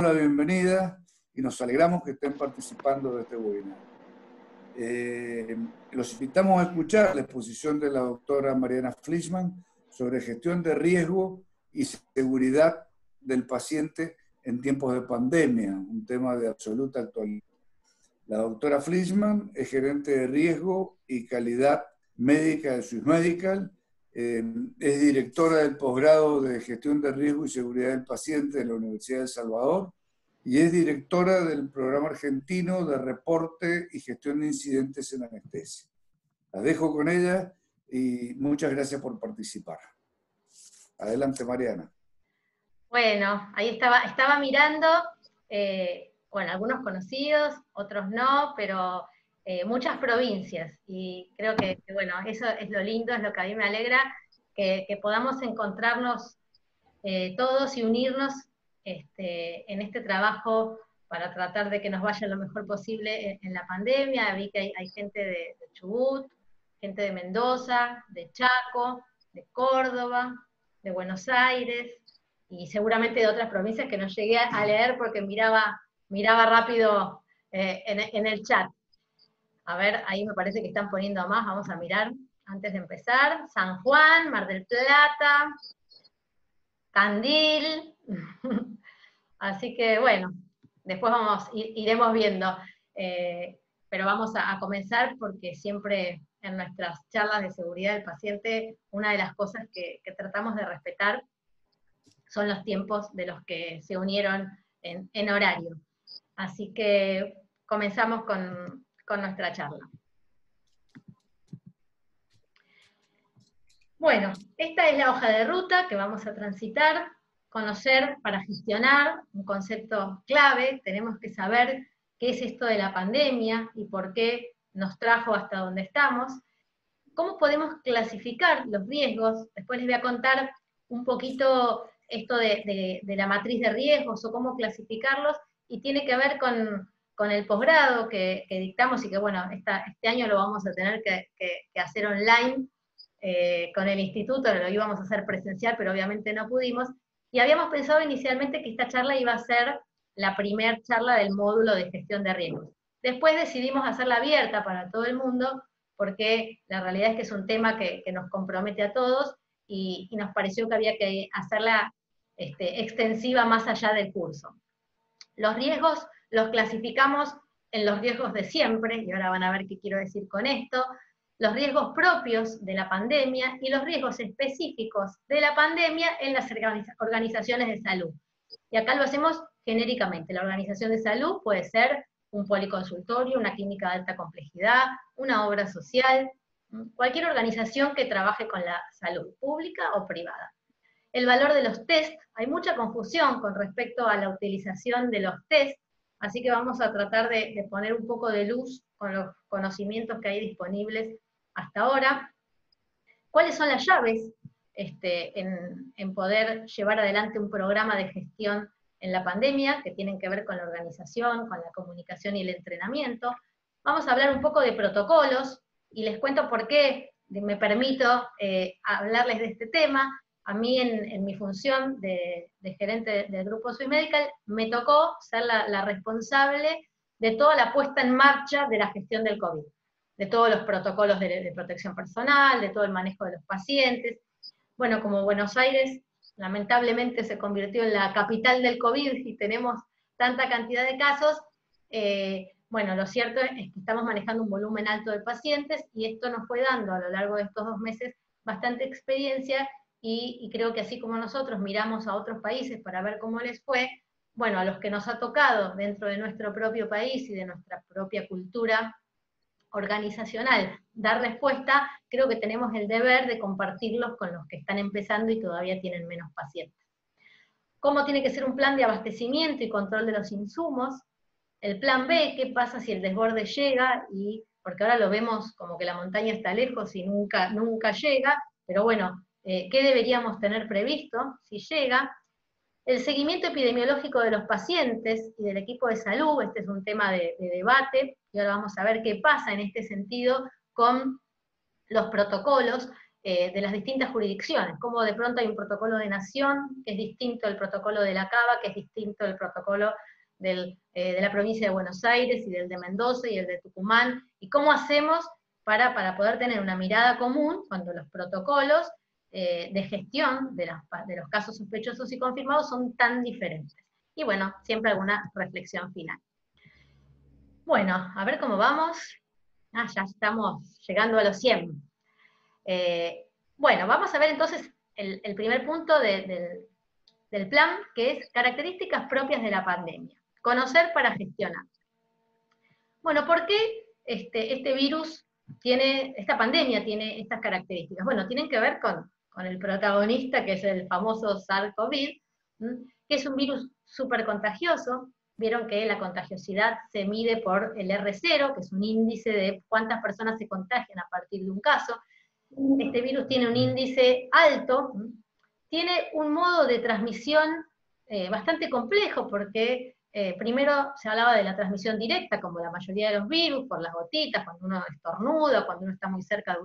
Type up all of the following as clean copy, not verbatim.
la bienvenida y nos alegramos que estén participando de este webinar. Los invitamos a escuchar la exposición de la doctora Mariana Fleischmann sobre gestión de riesgo y seguridad del paciente en tiempos de pandemia, un tema de absoluta actualidad. La doctora Fleischmann es gerente de riesgo y calidad médica de Swiss Medical, es directora del posgrado de gestión de riesgo y seguridad del paciente de la Universidad de El Salvador y es directora del programa argentino de reporte y gestión de incidentes en anestesia. La dejo con ella y muchas gracias por participar. Adelante, Mariana. Bueno, ahí estaba mirando, bueno, algunos conocidos, otros no, pero muchas provincias, y creo que, bueno, eso es lo lindo, es lo que a mí me alegra, que podamos encontrarnos todos y unirnos en este trabajo para tratar de que nos vaya lo mejor posible en la pandemia. Vi que hay gente de Chubut, gente de Mendoza, de Chaco, de Córdoba, de Buenos Aires, y seguramente de otras provincias que no llegué a leer porque miraba rápido en el chat. A ver, ahí me parece que están poniendo más, vamos a mirar antes de empezar. San Juan, Mar del Plata, Tandil. Así que bueno, después iremos viendo. Pero vamos a comenzar porque siempre en nuestras charlas de seguridad del paciente, una de las cosas que tratamos de respetar son los tiempos de los que se unieron en horario. Así que comenzamos con nuestra charla. Bueno, esta es la hoja de ruta que vamos a transitar. Conocer para gestionar, un concepto clave. Tenemos que saber qué es esto de la pandemia y por qué nos trajo hasta donde estamos. ¿Cómo podemos clasificar los riesgos? Después les voy a contar un poquito esto de la matriz de riesgos o cómo clasificarlos, y tiene que ver con el posgrado que dictamos y que, bueno, este año lo vamos a tener que hacer online con el instituto, lo íbamos a hacer presencial, pero obviamente no pudimos, y habíamos pensado inicialmente que esta charla iba a ser la primera charla del módulo de gestión de riesgos. Después decidimos hacerla abierta para todo el mundo, porque la realidad es que es un tema que nos compromete a todos, y nos pareció que había que hacerla extensiva más allá del curso. Los riesgos los clasificamos en los riesgos de siempre, y ahora van a ver qué quiero decir con esto, los riesgos propios de la pandemia y los riesgos específicos de la pandemia en las organizaciones de salud. Y acá lo hacemos genéricamente. La organización de salud puede ser un policonsultorio, una clínica de alta complejidad, una obra social, cualquier organización que trabaje con la salud, pública o privada. El valor de los test, hay mucha confusión con respecto a la utilización de los test, así que vamos a tratar de poner un poco de luz con los conocimientos que hay disponibles hasta ahora. ¿Cuáles son las llaves en poder llevar adelante un programa de gestión en la pandemia, que tienen que ver con la organización, con la comunicación y el entrenamiento? Vamos a hablar un poco de protocolos, y les cuento por qué me permito hablarles de este tema. A mí en mi función de gerente del grupo Swiss Medical, me tocó ser la responsable de toda la puesta en marcha de la gestión del COVID, de todos los protocolos de protección personal, de todo el manejo de los pacientes. Bueno, como Buenos Aires lamentablemente se convirtió en la capital del COVID y tenemos tanta cantidad de casos, bueno, lo cierto es que estamos manejando un volumen alto de pacientes, y esto nos fue dando a lo largo de estos 2 meses bastante experiencia, y creo que así como nosotros miramos a otros países para ver cómo les fue, bueno, a los que nos ha tocado dentro de nuestro propio país y de nuestra propia cultura organizacional dar respuesta, creo que tenemos el deber de compartirlos con los que están empezando y todavía tienen menos pacientes. ¿Cómo tiene que ser un plan de abastecimiento y control de los insumos? El plan B, ¿qué pasa si el desborde llega? Porque ahora lo vemos como que la montaña está lejos y nunca llega, pero bueno, ¿qué deberíamos tener previsto si llega? El seguimiento epidemiológico de los pacientes y del equipo de salud, este es un tema de debate, y ahora vamos a ver qué pasa en este sentido con los protocolos. de las distintas jurisdicciones, como de pronto hay un protocolo de nación que es distinto al protocolo de la Cava, que es distinto al protocolo de la provincia de Buenos Aires y del de Mendoza y el de Tucumán, y cómo hacemos para poder tener una mirada común cuando los protocolos de gestión de los casos sospechosos y confirmados son tan diferentes. Y bueno, siempre alguna reflexión final. Bueno, a ver cómo vamos. Ya estamos llegando a los 100. Bueno, vamos a ver entonces el primer punto del plan, que es características propias de la pandemia. Conocer para gestionar. Bueno, ¿por qué este virus esta pandemia tiene estas características? Bueno, tienen que ver con el protagonista, que es el famoso SARS-CoV, que es un virus súper contagioso. Vieron que la contagiosidad se mide por el R0, que es un índice de cuántas personas se contagian a partir de un caso. Este virus tiene un índice alto, tiene un modo de transmisión bastante complejo, porque primero se hablaba de la transmisión directa, como la mayoría de los virus, por las gotitas, cuando uno estornuda, cuando uno está muy cerca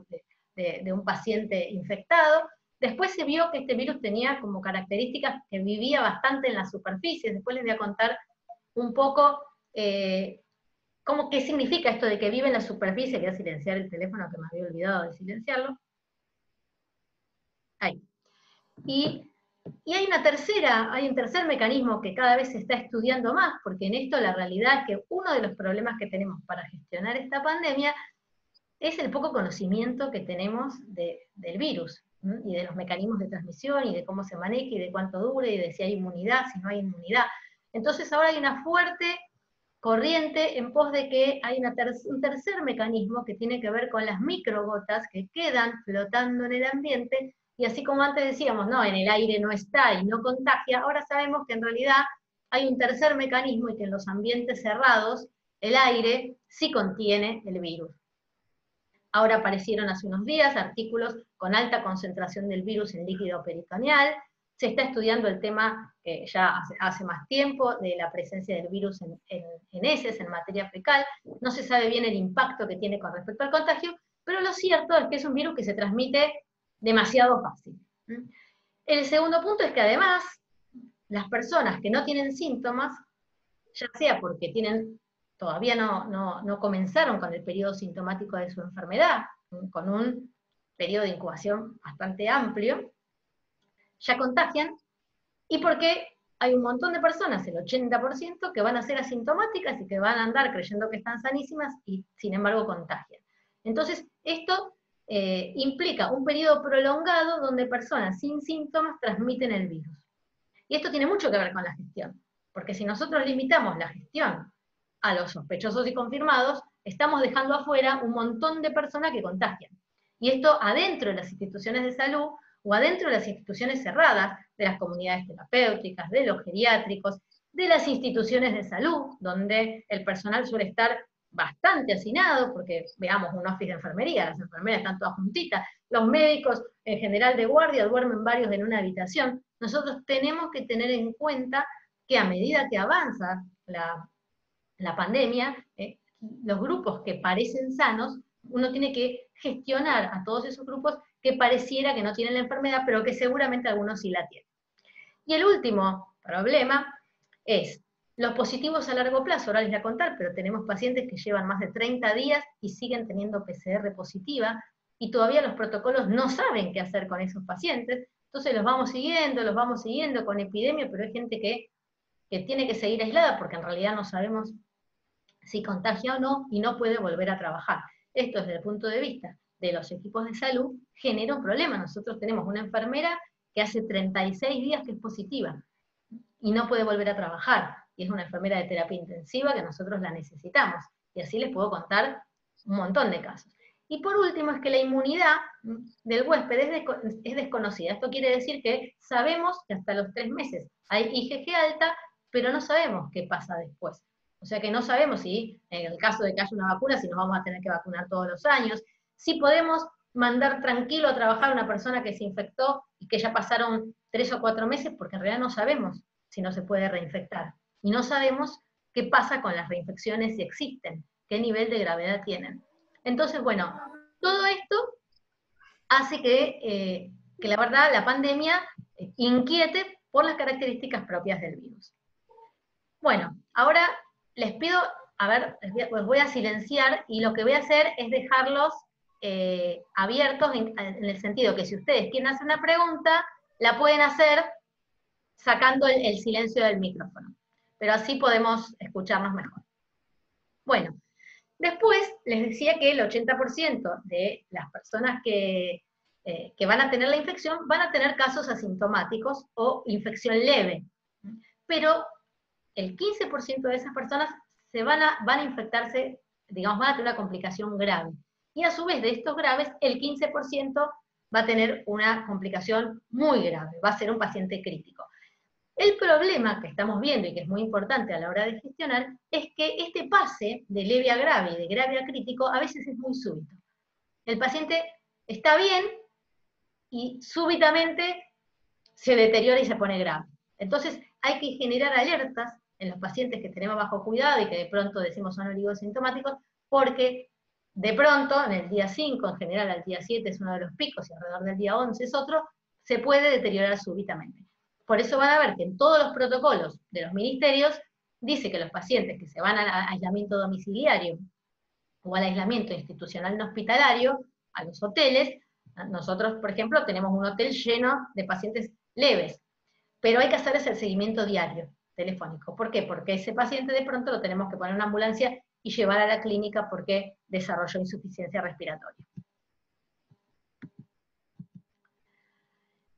de un paciente infectado. Después se vio que este virus tenía como características que vivía bastante en las superficies. Después les voy a contar un poco qué significa esto de que vive en la superficie. Voy a silenciar el teléfono, que me había olvidado de silenciarlo. Ahí. Y hay un tercer mecanismo que cada vez se está estudiando más, porque en esto la realidad es que uno de los problemas que tenemos para gestionar esta pandemia es el poco conocimiento que tenemos del virus, y de los mecanismos de transmisión, y de cómo se maneja, y de cuánto dura, y de si hay inmunidad, si no hay inmunidad. Entonces ahora hay una fuerte corriente en pos de que hay un tercer mecanismo que tiene que ver con las microgotas que quedan flotando en el ambiente, y así como antes decíamos, no, en el aire no está y no contagia, ahora sabemos que en realidad hay un tercer mecanismo, y que en los ambientes cerrados el aire sí contiene el virus. Ahora aparecieron hace unos días artículos con alta concentración del virus en líquido peritoneal. Se está estudiando el tema ya hace más tiempo de la presencia del virus en heces, en materia fecal. No se sabe bien el impacto que tiene con respecto al contagio, pero lo cierto es que es un virus que se transmite demasiado fácil. El segundo punto es que además las personas que no tienen síntomas, ya sea porque todavía no comenzaron con el periodo sintomático de su enfermedad, con un periodo de incubación bastante amplio, ya contagian, y porque hay un montón de personas, el 80%, que van a ser asintomáticas y que van a andar creyendo que están sanísimas y sin embargo contagian. Entonces, esto implica un periodo prolongado donde personas sin síntomas transmiten el virus. Y esto tiene mucho que ver con la gestión, porque si nosotros limitamos la gestión a los sospechosos y confirmados, estamos dejando afuera un montón de personas que contagian. Y esto adentro de las instituciones de salud, o adentro de las instituciones cerradas, de las comunidades terapéuticas, de los geriátricos, de las instituciones de salud, donde el personal suele estar bastante hacinado, porque veamos un office de enfermería, las enfermeras están todas juntitas, los médicos en general de guardia duermen varios en una habitación. Nosotros tenemos que tener en cuenta que a medida que avanza la pandemia, los grupos que parecen sanos, uno tiene que gestionar a todos esos grupos que pareciera que no tienen la enfermedad, pero que seguramente algunos sí la tienen. Y el último problema es los positivos a largo plazo. Ahora les voy a contar, pero tenemos pacientes que llevan más de 30 días y siguen teniendo PCR positiva, y todavía los protocolos no saben qué hacer con esos pacientes. Entonces los vamos siguiendo con epidemia, pero hay gente que tiene que seguir aislada porque en realidad no sabemos si contagia o no, y no puede volver a trabajar. Esto desde el punto de vista de los equipos de salud genera un problema. Nosotros tenemos una enfermera que hace 36 días que es positiva y no puede volver a trabajar, y es una enfermera de terapia intensiva que nosotros la necesitamos, y así les puedo contar un montón de casos. Y por último es que la inmunidad del huésped es desconocida. Esto quiere decir que sabemos que hasta los 3 meses hay IgG alta, pero no sabemos qué pasa después. O sea que no sabemos si, en el caso de que haya una vacuna, si nos vamos a tener que vacunar todos los años, si podemos mandar tranquilo a trabajar a una persona que se infectó y que ya pasaron 3 o 4 meses, porque en realidad no sabemos si no se puede reinfectar. Y no sabemos qué pasa con las reinfecciones, si existen, qué nivel de gravedad tienen. Entonces, bueno, todo esto hace que la verdad la pandemia inquiete por las características propias del virus. Bueno, ahora les pido, a ver, les voy a silenciar y lo que voy a hacer es dejarlos abiertos en el sentido que si ustedes quieren hacer una pregunta, la pueden hacer sacando el silencio del micrófono. Pero así podemos escucharnos mejor. Bueno, después les decía que el 80% de las personas que van a tener la infección van a tener casos asintomáticos o infección leve. Pero el 15% de esas personas van a infectarse, digamos, van a tener una complicación grave. Y a su vez de estos graves, el 15% va a tener una complicación muy grave, va a ser un paciente crítico. El problema que estamos viendo y que es muy importante a la hora de gestionar es que este pase de leve a grave y de grave a crítico a veces es muy súbito. El paciente está bien y súbitamente se deteriora y se pone grave. Entonces hay que generar alertas en los pacientes que tenemos bajo cuidado y que de pronto decimos son oligosintomáticos, porque de pronto en el día 5, en general al día 7 es uno de los picos y alrededor del día 11 es otro, se puede deteriorar súbitamente. Por eso van a ver que en todos los protocolos de los ministerios dice que los pacientes que se van al aislamiento domiciliario o al aislamiento institucional no hospitalario, a los hoteles, nosotros, por ejemplo, tenemos un hotel lleno de pacientes leves, pero hay que hacerles el seguimiento diario, telefónico. ¿Por qué? Porque ese paciente de pronto lo tenemos que poner en una ambulancia y llevar a la clínica porque desarrolló insuficiencia respiratoria.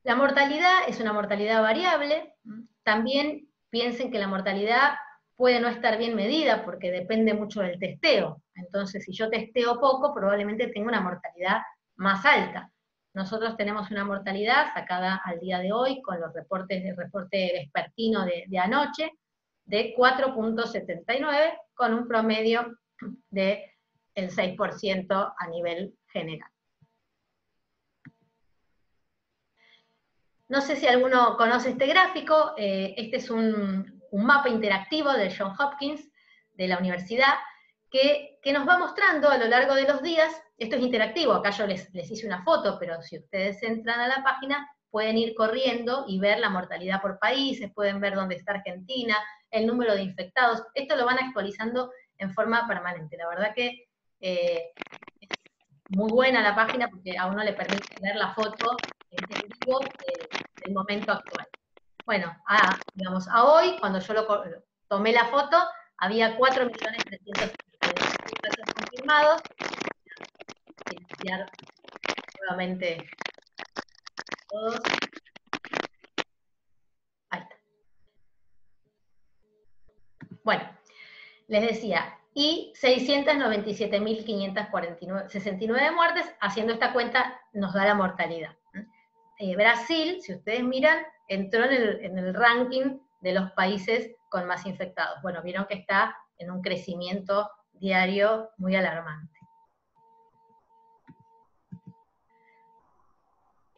La mortalidad es una mortalidad variable. También piensen que la mortalidad puede no estar bien medida porque depende mucho del testeo. Entonces, si yo testeo poco, probablemente tenga una mortalidad más alta. Nosotros tenemos una mortalidad sacada al día de hoy con los reportes del reporte vespertino de anoche de 4.79 con un promedio del 6% a nivel general. No sé si alguno conoce este gráfico, este es un mapa interactivo de Johns Hopkins, de la universidad, que nos va mostrando a lo largo de los días, esto es interactivo, acá yo les hice una foto, pero si ustedes entran a la página, pueden ir corriendo y ver la mortalidad por países, pueden ver dónde está Argentina, el número de infectados, esto lo van actualizando en forma permanente, la verdad que es muy buena la página porque a uno le permite ver la foto en vivo del momento actual. Bueno, digamos, a hoy, cuando yo tomé la foto, había 4.300.000 casos confirmados. Voy a iniciar nuevamente todos. Ahí está. Bueno, les decía, y 697.569 muertes, haciendo esta cuenta nos da la mortalidad. Brasil, si ustedes miran, entró en el ranking de los países con más infectados. Bueno, vieron que está en un crecimiento diario muy alarmante.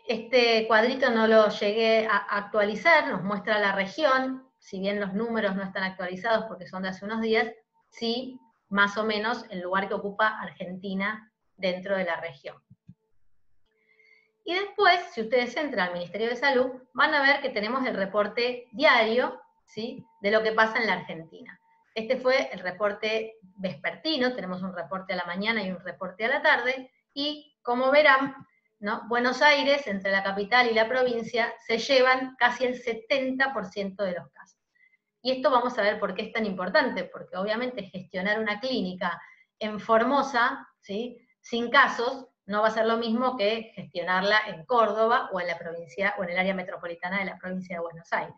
Este cuadrito no lo llegué a actualizar, nos muestra la región, si bien los números no están actualizados porque son de hace unos días, sí, más o menos el lugar que ocupa Argentina dentro de la región. Y después, si ustedes entran al Ministerio de Salud, van a ver que tenemos el reporte diario, ¿sí?, de lo que pasa en la Argentina. Este fue el reporte vespertino, tenemos un reporte a la mañana y un reporte a la tarde, y como verán, ¿no?, Buenos Aires, entre la capital y la provincia, se llevan casi el 70% de los casos. Y esto vamos a ver por qué es tan importante, porque obviamente gestionar una clínica en Formosa, ¿sí?, sin casos, no va a ser lo mismo que gestionarla en Córdoba o en la provincia o en el área metropolitana de la provincia de Buenos Aires.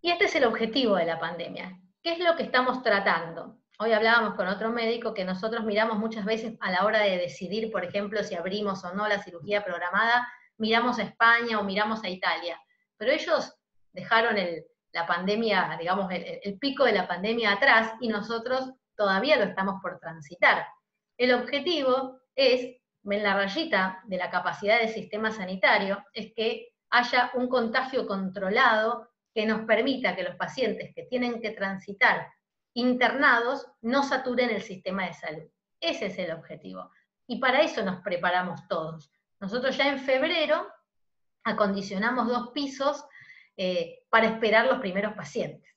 Y este es el objetivo de la pandemia. ¿Qué es lo que estamos tratando? Hoy hablábamos con otro médico que nosotros miramos muchas veces a la hora de decidir, por ejemplo, si abrimos o no la cirugía programada, miramos a España o miramos a Italia. Pero ellos dejaron la pandemia, digamos, el pico de la pandemia atrás y nosotros todavía lo estamos por transitar. El objetivo es, en la rayita de la capacidad del sistema sanitario, es que haya un contagio controlado que nos permita que los pacientes que tienen que transitar internados no saturen el sistema de salud. Ese es el objetivo. Y para eso nos preparamos todos. Nosotros ya en febrero acondicionamos 2 pisos para esperar los primeros pacientes.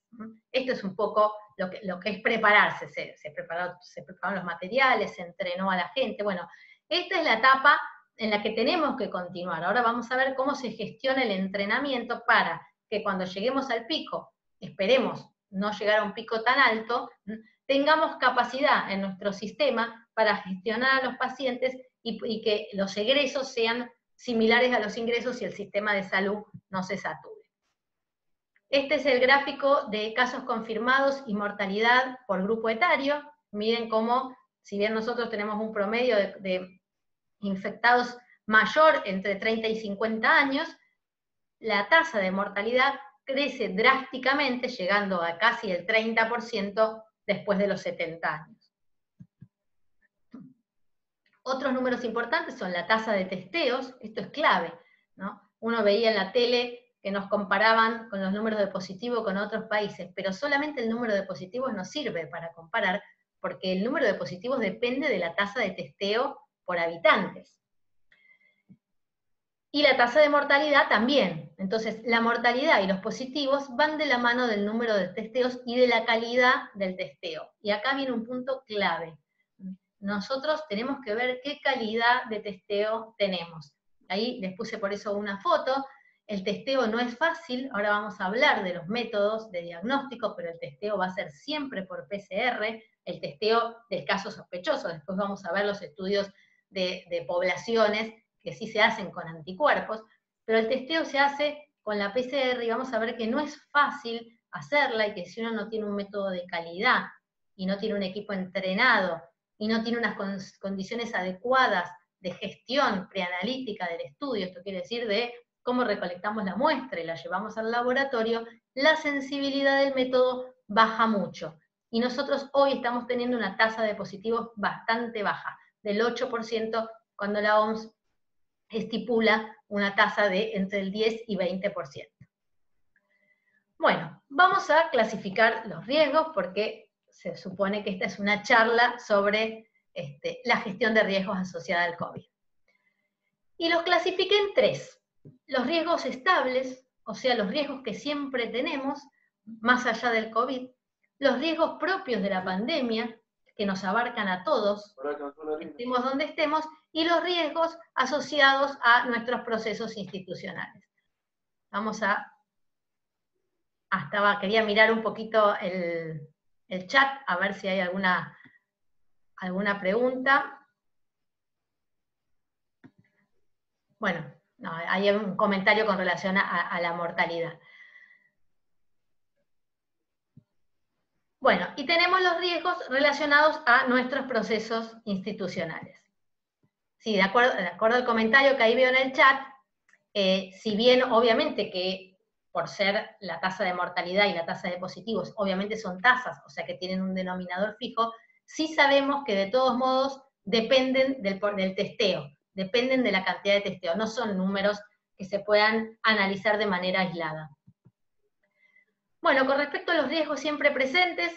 Esto es un poco lo que es prepararse. Se prepararon los materiales, se entrenó a la gente. Bueno, esta es la etapa en la que tenemos que continuar. Ahora vamos a ver cómo se gestiona el entrenamiento para que cuando lleguemos al pico, esperemos no llegar a un pico tan alto, tengamos capacidad en nuestro sistema para gestionar a los pacientes y que los egresos sean similares a los ingresos y el sistema de salud no se sature. Este es el gráfico de casos confirmados y mortalidad por grupo etario. Miren cómo, si bien nosotros tenemos un promedio de infectados mayor entre 30 y 50 años, la tasa de mortalidad crece drásticamente, llegando a casi el 30% después de los 70 años. Otros números importantes son la tasa de testeos, esto es clave, ¿no? Uno veía en la tele que nos comparaban con los números de positivo con otros países, pero solamente el número de positivos no sirve para comparar, porque el número de positivos depende de la tasa de testeo por habitantes. Y la tasa de mortalidad también. Entonces, la mortalidad y los positivos van de la mano del número de testeos y de la calidad del testeo. Y acá viene un punto clave. Nosotros tenemos que ver qué calidad de testeo tenemos. Ahí les puse por eso una foto. El testeo no es fácil, ahora vamos a hablar de los métodos de diagnóstico, pero el testeo va a ser siempre por PCR, el testeo del caso sospechoso. Después vamos a ver los estudios de poblaciones que sí se hacen con anticuerpos, pero el testeo se hace con la PCR y vamos a ver que no es fácil hacerla y que si uno no tiene un método de calidad y no tiene un equipo entrenado y no tiene unas condiciones adecuadas de gestión preanalítica del estudio, esto quiere decir de cómo recolectamos la muestra y la llevamos al laboratorio, la sensibilidad del método baja mucho. Y nosotros hoy estamos teniendo una tasa de positivos bastante baja, del 8%, cuando la OMS estipula una tasa de entre el 10 y 20%. Bueno, vamos a clasificar los riesgos porque se supone que esta es una charla sobre la gestión de riesgos asociada al COVID. Y los clasifiqué en 3. Los riesgos estables, o sea, los riesgos que siempre tenemos, más allá del COVID, los riesgos propios de la pandemia, que nos abarcan a todos, estemos donde estemos, y los riesgos asociados a nuestros procesos institucionales. Vamos a... quería mirar un poquito el chat, a ver si hay alguna pregunta. Bueno, no, hay un comentario con relación a la mortalidad. Bueno, y tenemos los riesgos relacionados a nuestros procesos institucionales. Sí, de acuerdo al comentario que ahí veo en el chat, si bien obviamente que por ser la tasa de mortalidad y la tasa de positivos, obviamente son tasas, o sea que tienen un denominador fijo, sí sabemos que de todos modos dependen del testeo, dependen de la cantidad de testeo, no son números que se puedan analizar de manera aislada. Bueno, con respecto a los riesgos siempre presentes,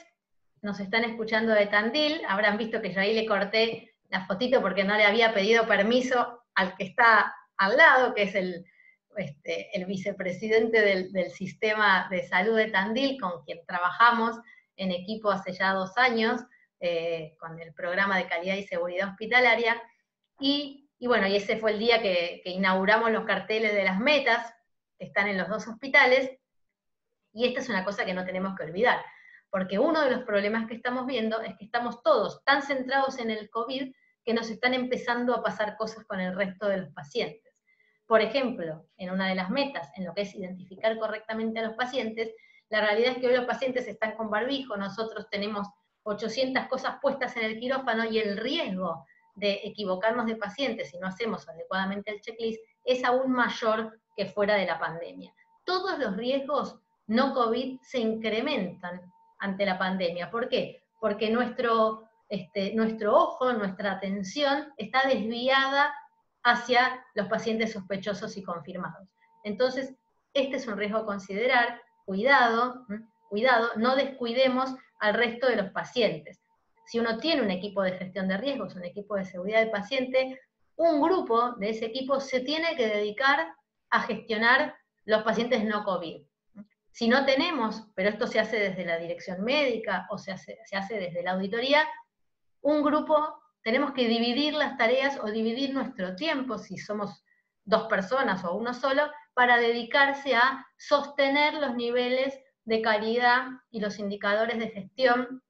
nos están escuchando de Tandil, habrán visto que yo ahí le corté la fotito porque no le había pedido permiso al que está al lado, que es el vicepresidente del sistema de salud de Tandil, con quien trabajamos en equipo hace ya 2 años, con el programa de calidad y seguridad hospitalaria, y bueno, y ese fue el día que inauguramos los carteles de las metas, que están en los 2 hospitales, y esta es una cosa que no tenemos que olvidar, porque uno de los problemas que estamos viendo es que estamos todos tan centrados en el COVID que nos están empezando a pasar cosas con el resto de los pacientes. Por ejemplo, en una de las metas, en lo que es identificar correctamente a los pacientes, la realidad es que hoy los pacientes están con barbijo, nosotros tenemos 800 cosas puestas en el quirófano y el riesgo de equivocarnos de pacientes si no hacemos adecuadamente el checklist es aún mayor que fuera de la pandemia. Todos los riesgos no COVID se incrementan ante la pandemia. ¿Por qué? Porque nuestro ojo, nuestra atención está desviada hacia los pacientes sospechosos y confirmados. Entonces, este es un riesgo a considerar, cuidado, no descuidemos al resto de los pacientes. Si uno tiene un equipo de gestión de riesgos, un equipo de seguridad del paciente, un grupo de ese equipo se tiene que dedicar a gestionar los pacientes no COVID. Si no tenemos, pero esto se hace desde la dirección médica o se hace desde la auditoría, un grupo, tenemos que dividir las tareas o dividir nuestro tiempo, si somos 2 personas o uno solo, para dedicarse a sostener los niveles de calidad y los indicadores de gestión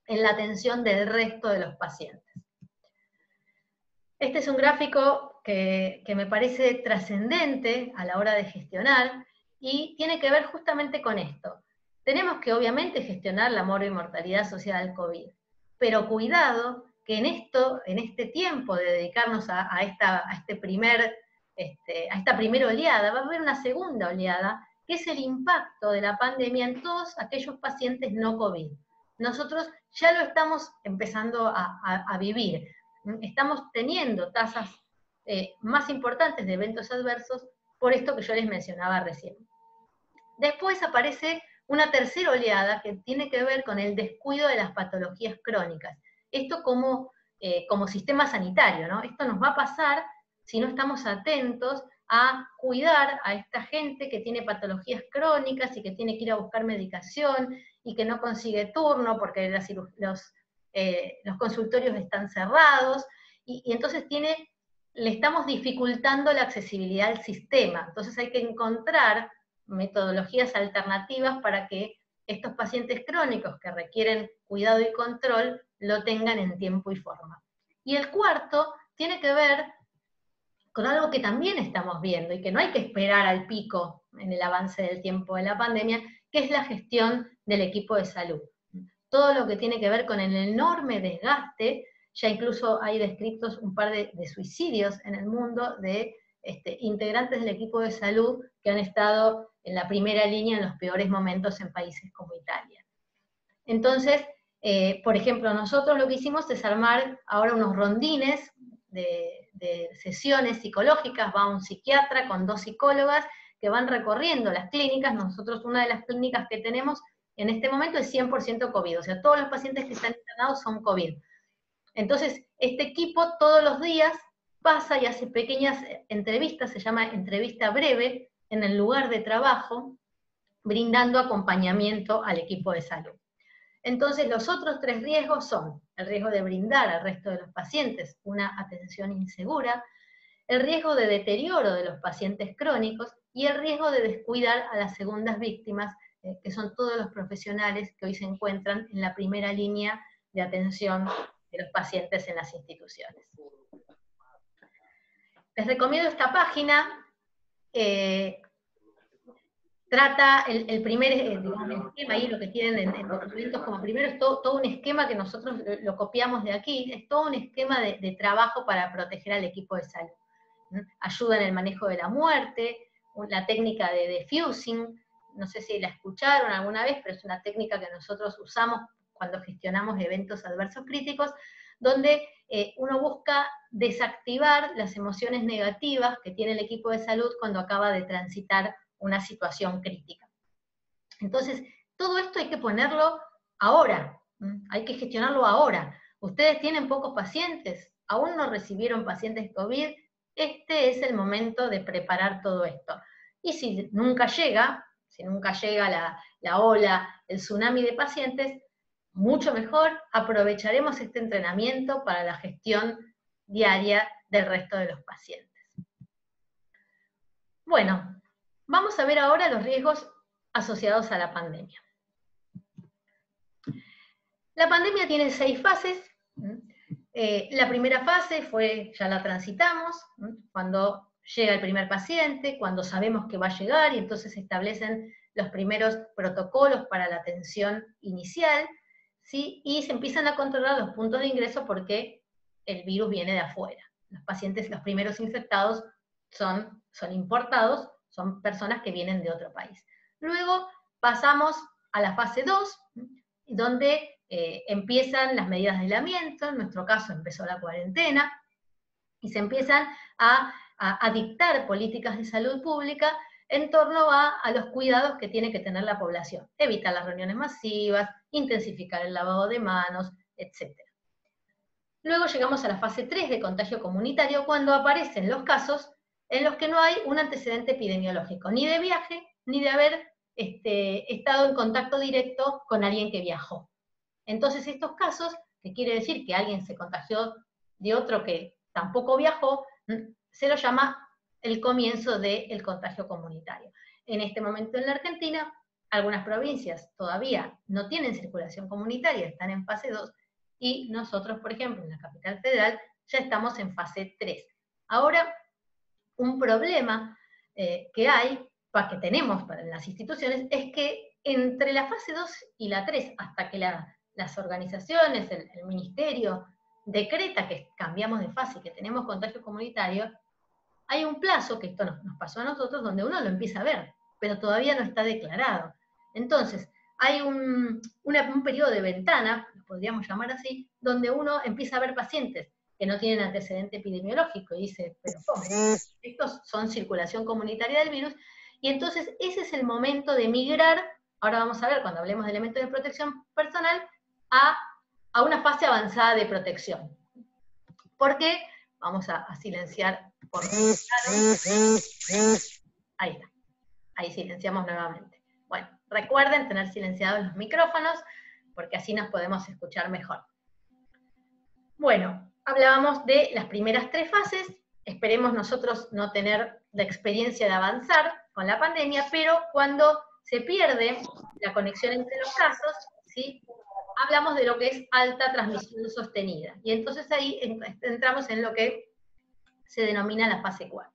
en la atención del resto de los pacientes. Este es un gráfico que me parece trascendente a la hora de gestionar y tiene que ver justamente con esto. Tenemos que obviamente gestionar la mortalidad asociada al COVID, pero cuidado que en este tiempo de dedicarnos a esta primera oleada, va a haber una segunda oleada, que es el impacto de la pandemia en todos aquellos pacientes no COVID. Nosotros ya lo estamos empezando a vivir. Estamos teniendo tasas más importantes de eventos adversos por esto que yo les mencionaba recién. Después aparece una tercera oleada que tiene que ver con el descuido de las patologías crónicas. Esto como sistema sanitario, ¿no? Esto nos va a pasar si no estamos atentos a cuidar a esta gente que tiene patologías crónicas y que tiene que ir a buscar medicación y que no consigue turno porque los consultorios están cerrados, y entonces le estamos dificultando la accesibilidad al sistema. Entonces hay que encontrar metodologías alternativas para que estos pacientes crónicos que requieren cuidado y control lo tengan en tiempo y forma. Y el cuarto tiene que ver con algo que también estamos viendo y que no hay que esperar al pico en el avance del tiempo de la pandemia, que es la gestión del equipo de salud. Todo lo que tiene que ver con el enorme desgaste, ya incluso hay descritos un par de suicidios en el mundo de integrantes del equipo de salud que han estado en la primera línea en los peores momentos en países como Italia. Entonces, por ejemplo, nosotros lo que hicimos es armar ahora unos rondines de sesiones psicológicas, va un psiquiatra con 2 psicólogas que van recorriendo las clínicas. Nosotros una de las clínicas que tenemos en este momento es 100% COVID, o sea, todos los pacientes que están internados son COVID. Entonces, este equipo todos los días pasa y hace pequeñas entrevistas, se llama entrevista breve, en el lugar de trabajo, brindando acompañamiento al equipo de salud. Entonces, los otros 3 riesgos son el riesgo de brindar al resto de los pacientes una atención insegura, el riesgo de deterioro de los pacientes crónicos y el riesgo de descuidar a las segundas víctimas, que son todos los profesionales que hoy se encuentran en la primera línea de atención de los pacientes en las instituciones. Les recomiendo esta página. Trata el primer esquema, ahí lo que tienen en documentos como primero, es todo un esquema que nosotros lo copiamos de aquí, es todo un esquema de trabajo para proteger al equipo de salud. Ayuda en el manejo de la muerte, la técnica de defusing, no sé si la escucharon alguna vez, pero es una técnica que nosotros usamos cuando gestionamos eventos adversos críticos, donde uno busca desactivar las emociones negativas que tiene el equipo de salud cuando acaba de transitar una situación crítica. Entonces, todo esto hay que ponerlo ahora, hay que gestionarlo ahora. Ustedes tienen pocos pacientes, aún no recibieron pacientes COVID, este es el momento de preparar todo esto. Y si nunca llega la ola, el tsunami de pacientes, mucho mejor, aprovecharemos este entrenamiento para la gestión diaria del resto de los pacientes. Bueno, vamos a ver ahora los riesgos asociados a la pandemia. La pandemia tiene 6 fases. La primera fase ya la transitamos, cuando llega el primer paciente, cuando sabemos que va a llegar, y entonces se establecen los primeros protocolos para la atención inicial, ¿sí? Y se empiezan a controlar los puntos de ingreso porque el virus viene de afuera. Los pacientes, los primeros infectados, son importados, son personas que vienen de otro país. Luego pasamos a la fase 2, donde empiezan las medidas de aislamiento, en nuestro caso empezó la cuarentena, y se empiezan a dictar políticas de salud pública en torno a los cuidados que tiene que tener la población. Evitar las reuniones masivas, intensificar el lavado de manos, etc. Luego llegamos a la fase 3 de contagio comunitario, cuando aparecen los casos en los que no hay un antecedente epidemiológico, ni de viaje, ni de haber estado en contacto directo con alguien que viajó. Entonces estos casos, que quiere decir que alguien se contagió de otro que tampoco viajó, se lo llama el comienzo del contagio comunitario. En este momento en la Argentina, algunas provincias todavía no tienen circulación comunitaria, están en fase 2, y nosotros, por ejemplo, en la capital federal, ya estamos en fase 3. Ahora, un problema que tenemos para las instituciones, es que entre la fase 2 y la 3, hasta que las organizaciones, el ministerio, decreta que cambiamos de fase y que tenemos contagio comunitario, hay un plazo, que esto nos pasó a nosotros, donde uno lo empieza a ver, pero todavía no está declarado. Entonces, hay un periodo de ventana, lo podríamos llamar así, donde uno empieza a ver pacientes que no tienen antecedente epidemiológico, y dice, pero ¿cómo? Estos son circulación comunitaria del virus, y entonces ese es el momento de migrar, ahora vamos a ver cuando hablemos de elementos de protección personal, a una fase avanzada de protección. ¿Por qué? Vamos a silenciar por ahí está. Ahí silenciamos nuevamente. Bueno, recuerden tener silenciados los micrófonos, porque así nos podemos escuchar mejor. Bueno, hablábamos de las primeras 3 fases. Esperemos nosotros no tener la experiencia de avanzar con la pandemia, pero cuando se pierde la conexión entre los casos, ¿sí?, hablamos de lo que es alta transmisión sostenida. Y entonces ahí entramos en lo que se denomina la fase 4.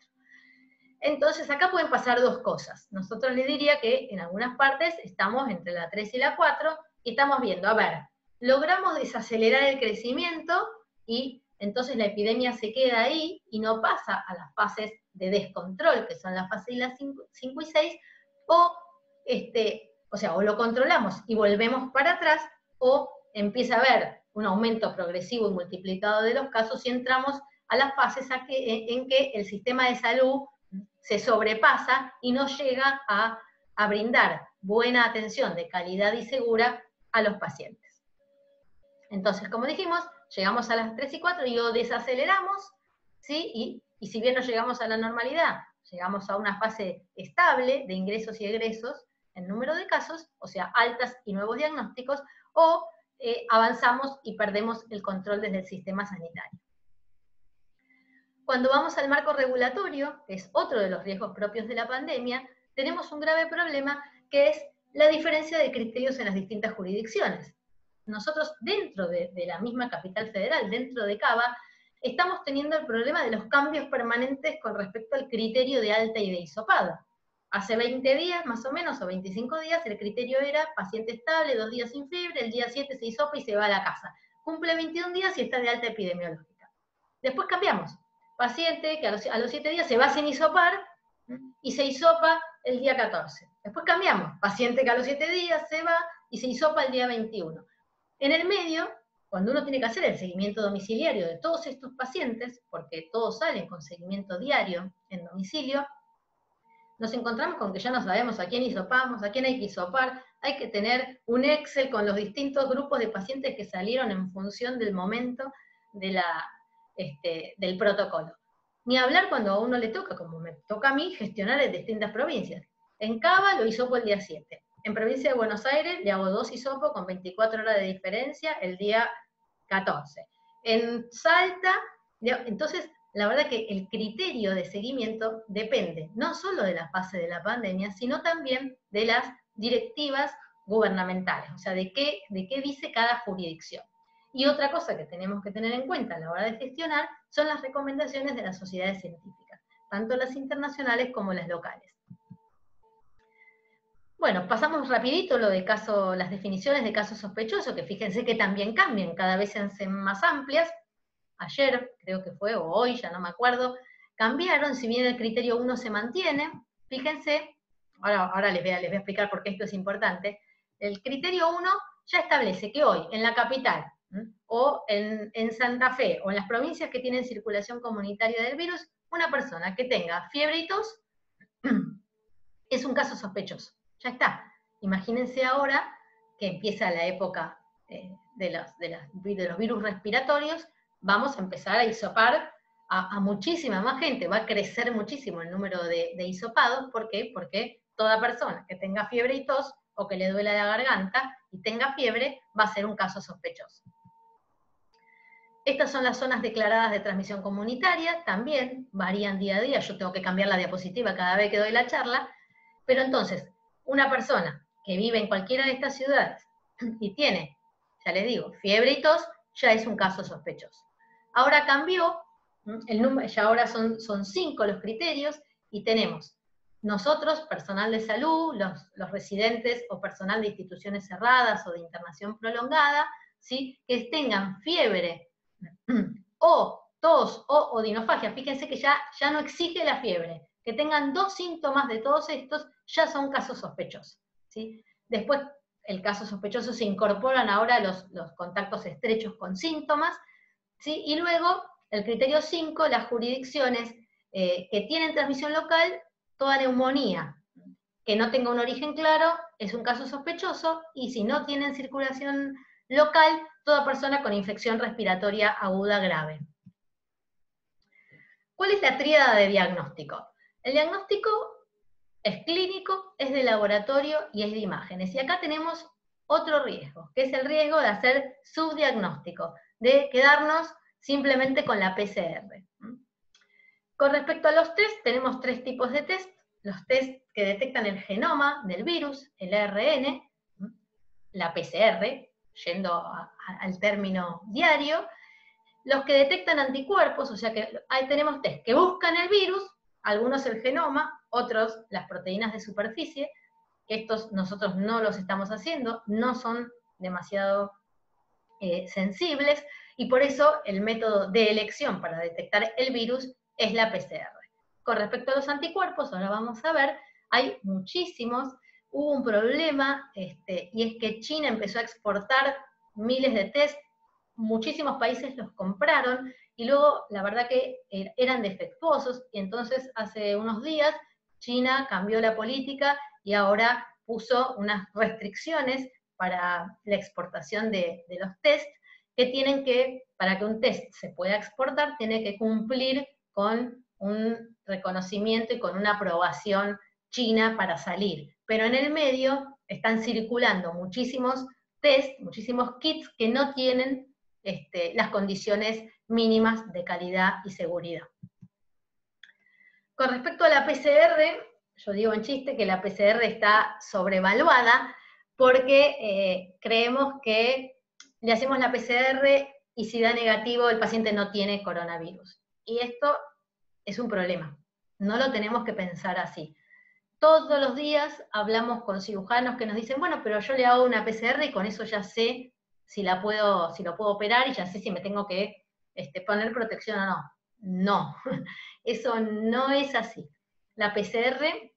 Entonces acá pueden pasar 2 cosas. Nosotros les diría que en algunas partes estamos entre la 3 y la 4, y estamos viendo, a ver, logramos desacelerar el crecimiento, y entonces la epidemia se queda ahí, y no pasa a las fases de descontrol, que son las fases de las 5 y 6, o lo controlamos y volvemos para atrás, o empieza a haber un aumento progresivo y multiplicado de los casos, y entramos a las fases en que el sistema de salud se sobrepasa y no llega a brindar buena atención de calidad y segura a los pacientes. Entonces, como dijimos, llegamos a las 3 y 4 y lo desaceleramos, ¿sí? Y si bien no llegamos a la normalidad, llegamos a una fase estable de ingresos y egresos en número de casos, o sea, altas y nuevos diagnósticos, o avanzamos y perdemos el control desde el sistema sanitario. Cuando vamos al marco regulatorio, que es otro de los riesgos propios de la pandemia, tenemos un grave problema, que es la diferencia de criterios en las distintas jurisdicciones. Nosotros, dentro de la misma capital federal, dentro de Cava, estamos teniendo el problema de los cambios permanentes con respecto al criterio de alta y de hisopado. Hace 20 días, más o menos, o 25 días, el criterio era paciente estable, 2 días sin fiebre, el día 7 se hisopa y se va a la casa. Cumple 21 días y está de alta epidemiológica. Después cambiamos. Paciente que a los 7 días se va sin hisopar y se hisopa el día 14. Después cambiamos. Paciente que a los 7 días se va y se hisopa el día 21. En el medio, cuando uno tiene que hacer el seguimiento domiciliario de todos estos pacientes, porque todos salen con seguimiento diario en domicilio, nos encontramos con que ya no sabemos a quién hisopamos, a quién hay que hisopar, hay que tener un Excel con los distintos grupos de pacientes que salieron en función del momento del protocolo. Ni hablar cuando a uno le toca, como me toca a mí, gestionar en distintas provincias. En Cava lo hisopo el día 7. En provincia de Buenos Aires le hago 2 hisopos con 24 horas de diferencia el día 14. En Salta, entonces, la verdad que el criterio de seguimiento depende no solo de la fase de la pandemia, sino también de las directivas gubernamentales, o sea, de qué dice cada jurisdicción. Y otra cosa que tenemos que tener en cuenta a la hora de gestionar son las recomendaciones de las sociedades científicas, tanto las internacionales como las locales. Bueno, pasamos rapidito lo de las definiciones de caso sospechoso, que fíjense que también cambian, cada vez se hacen más amplias. Ayer, creo que fue, o hoy, ya no me acuerdo, cambiaron, si bien el criterio 1 se mantiene, fíjense, ahora les voy a explicar por qué esto es importante, el criterio 1 ya establece que hoy, en la capital, o en Santa Fe, o en las provincias que tienen circulación comunitaria del virus, una persona que tenga fiebre y tos es un caso sospechoso. Ya está. Imagínense ahora que empieza la época de los virus respiratorios, vamos a empezar a hisopar a muchísima más gente, va a crecer muchísimo el número de hisopados. ¿Por qué? Porque toda persona que tenga fiebre y tos, o que le duela la garganta y tenga fiebre, va a ser un caso sospechoso. Estas son las zonas declaradas de transmisión comunitaria, también varían día a día, yo tengo que cambiar la diapositiva cada vez que doy la charla, pero entonces, una persona que vive en cualquiera de estas ciudades y tiene, ya les digo, fiebre y tos, ya es un caso sospechoso. Ahora cambió, el número, ya ahora son 5 los criterios, y tenemos nosotros, personal de salud, los residentes o personal de instituciones cerradas o de internación prolongada, ¿sí?, que tengan fiebre o tos o odinofagia. Fíjense que ya no exige la fiebre. Que tengan 2 síntomas de todos estos ya son casos sospechosos, ¿sí? Después, el caso sospechoso se incorporan ahora los contactos estrechos con síntomas, ¿sí? Y luego, el criterio 5, las jurisdicciones que tienen transmisión local, toda neumonía que no tenga un origen claro es un caso sospechoso, y si no tienen circulación local, toda persona con infección respiratoria aguda grave. ¿Cuál es la tríada de diagnóstico? El diagnóstico es clínico, es de laboratorio y es de imágenes. Y acá tenemos otro riesgo, que es el riesgo de hacer subdiagnóstico, de quedarnos simplemente con la PCR. Con respecto a los test, tenemos 3 tipos de test. Los test que detectan el genoma del virus, el ARN, la PCR, yendo al término diario. Los que detectan anticuerpos, o sea que ahí tenemos test que buscan el virus, algunos el genoma, otros las proteínas de superficie, que estos nosotros no los estamos haciendo, no son demasiado sensibles, y por eso el método de elección para detectar el virus es la PCR. Con respecto a los anticuerpos, ahora vamos a ver, hay muchísimos. Hubo un problema, y es que China empezó a exportar miles de test, muchísimos países los compraron, y luego la verdad que eran defectuosos, y entonces hace unos días China cambió la política y ahora puso unas restricciones para la exportación de los test, que tienen que, para que un test se pueda exportar, tiene que cumplir con un reconocimiento y con una aprobación china para salir. Pero en el medio están circulando muchísimos test, muchísimos kits que no tienen las condiciones mínimas de calidad y seguridad. Con respecto a la PCR, yo digo en chiste que la PCR está sobrevaluada, porque creemos que le hacemos la PCR y si da negativo el paciente no tiene coronavirus. Y esto es un problema, no lo tenemos que pensar así. Todos los días hablamos con cirujanos que nos dicen, bueno, pero yo le hago una PCR y con eso ya sé si lo puedo operar y ya sé si me tengo que poner protección o no. No, eso no es así. La PCR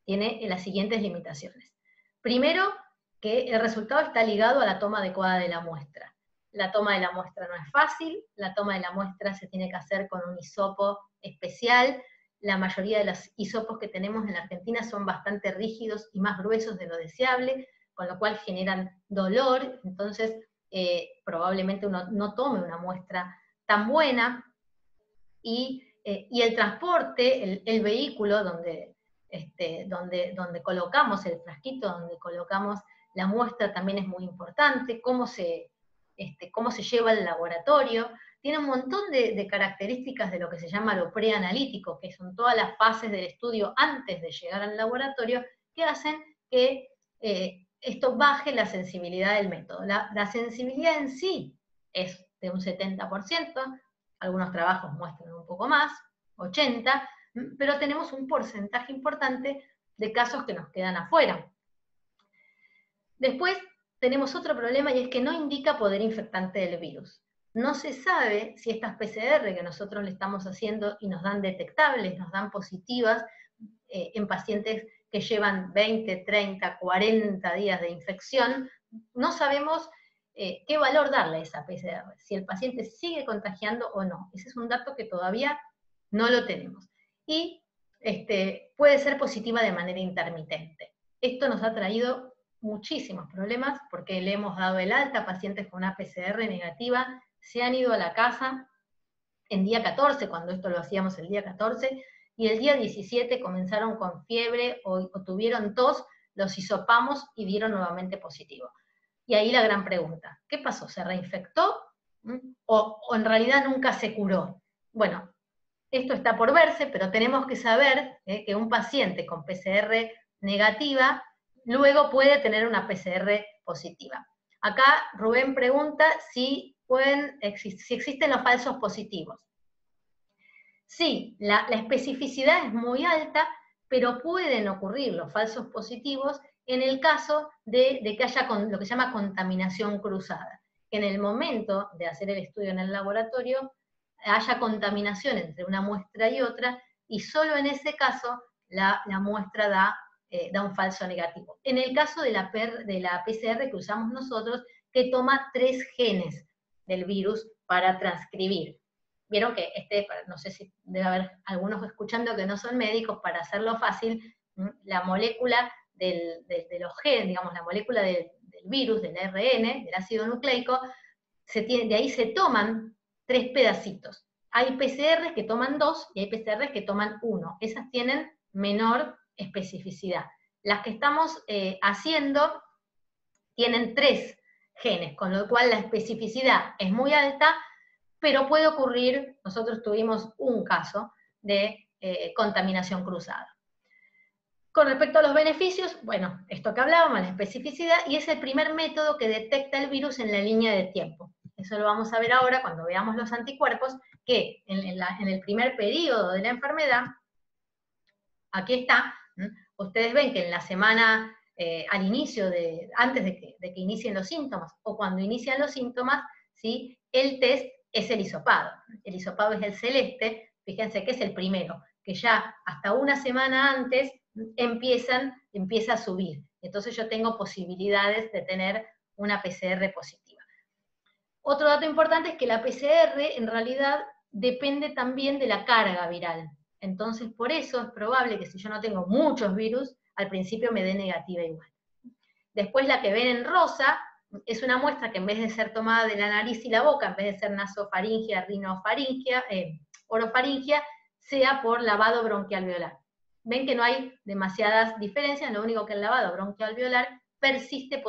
tiene las siguientes limitaciones. Primero, que el resultado está ligado a la toma adecuada de la muestra. La toma de la muestra no es fácil, la toma de la muestra se tiene que hacer con un hisopo especial. La mayoría de los hisopos que tenemos en la Argentina son bastante rígidos y más gruesos de lo deseable, con lo cual generan dolor, entonces probablemente uno no tome una muestra tan buena, y el transporte, el vehículo donde colocamos el frasquito, donde colocamos la muestra también es muy importante, cómo se lleva al laboratorio. Tiene un montón de características de lo que se llama lo preanalítico, que son todas las fases del estudio antes de llegar al laboratorio, que hacen que esto baje la sensibilidad del método. La sensibilidad en sí es de un 70%, algunos trabajos muestran un poco más, 80%, pero tenemos un porcentaje importante de casos que nos quedan afuera. Después tenemos otro problema, y es que no indica poder infectante del virus. No se sabe si estas PCR que nosotros le estamos haciendo y nos dan detectables, nos dan positivas en pacientes que llevan 20, 30, 40 días de infección, no sabemos qué valor darle a esa PCR, si el paciente sigue contagiando o no. Ese es un dato que todavía no lo tenemos. Y puede ser positiva de manera intermitente. Esto nos ha traído muchísimos problemas porque le hemos dado el alta a pacientes con una PCR negativa, se han ido a la casa en día 14, cuando esto lo hacíamos el día 14, y el día 17 comenzaron con fiebre o tuvieron tos, los hisopamos y dieron nuevamente positivo. Y ahí la gran pregunta, ¿qué pasó? ¿Se reinfectó? ¿O en realidad nunca se curó? Bueno, esto está por verse, pero tenemos que saber que un paciente con PCR negativa luego puede tener una PCR positiva. Acá Rubén pregunta si existen los falsos positivos. Sí, la especificidad es muy alta, pero pueden ocurrir los falsos positivos en el caso de que haya lo que se llama contaminación cruzada. En el momento de hacer el estudio en el laboratorio, haya contaminación entre una muestra y otra, y solo en ese caso la muestra da un falso negativo. En el caso de la PCR que usamos nosotros, que toma 3 genes del virus para transcribir. Vieron que no sé si debe haber algunos escuchando que no son médicos, para hacerlo fácil, la molécula de los genes, digamos, la molécula del virus, del ARN, del ácido nucleico, de ahí se toman 3 pedacitos. Hay PCRs que toman 2 y hay PCRs que toman 1. Esas tienen menor especificidad. Las que estamos haciendo tienen 3 genes, con lo cual la especificidad es muy alta, pero puede ocurrir, nosotros tuvimos un caso de contaminación cruzada. Con respecto a los beneficios, bueno, esto que hablábamos, la especificidad, y es el primer método que detecta el virus en la línea de tiempo. Eso lo vamos a ver ahora cuando veamos los anticuerpos, que en el primer periodo de la enfermedad, aquí está, ustedes ven que en la semana, al inicio, antes de que inicien los síntomas, o cuando inician los síntomas, ¿sí? El test es el hisopado. El hisopado es el celeste, fíjense que es el primero, que ya hasta una semana antes empieza a subir. Entonces yo tengo posibilidades de tener una PCR positiva. Otro dato importante es que la PCR en realidad depende también de la carga viral. Entonces por eso es probable que si yo no tengo muchos virus, al principio me dé negativa igual. Después la que ven en rosa es una muestra que en vez de ser tomada de la nariz y la boca, en vez de ser nasofaringia, rinofaringia, orofaringia, sea por lavado bronquialveolar. Ven que no hay demasiadas diferencias, lo único que el lavado bronquialveolar persiste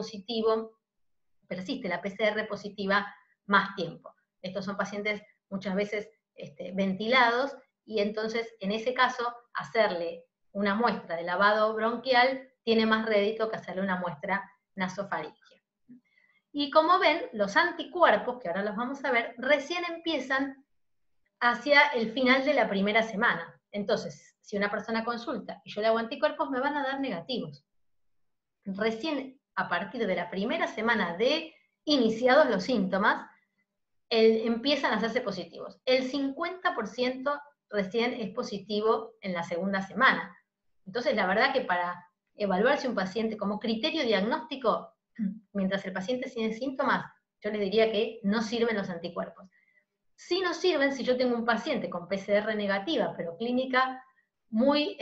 la PCR positiva más tiempo. Estos son pacientes muchas veces ventilados, y entonces en ese caso hacerle una muestra de lavado bronquial tiene más rédito que hacerle una muestra nasofaringia. Y como ven, los anticuerpos, que ahora los vamos a ver, recién empiezan hacia el final de la primera semana. Entonces, si una persona consulta y yo le hago anticuerpos, me van a dar negativos. Recién a partir de la primera semana de iniciados los síntomas, empiezan a hacerse positivos. El 50% recién es positivo en la segunda semana. Entonces, la verdad que para evaluar si un paciente como criterio diagnóstico, mientras el paciente tiene síntomas, yo les diría que no sirven los anticuerpos. Sí nos sirven si yo tengo un paciente con PCR negativa, pero clínica muy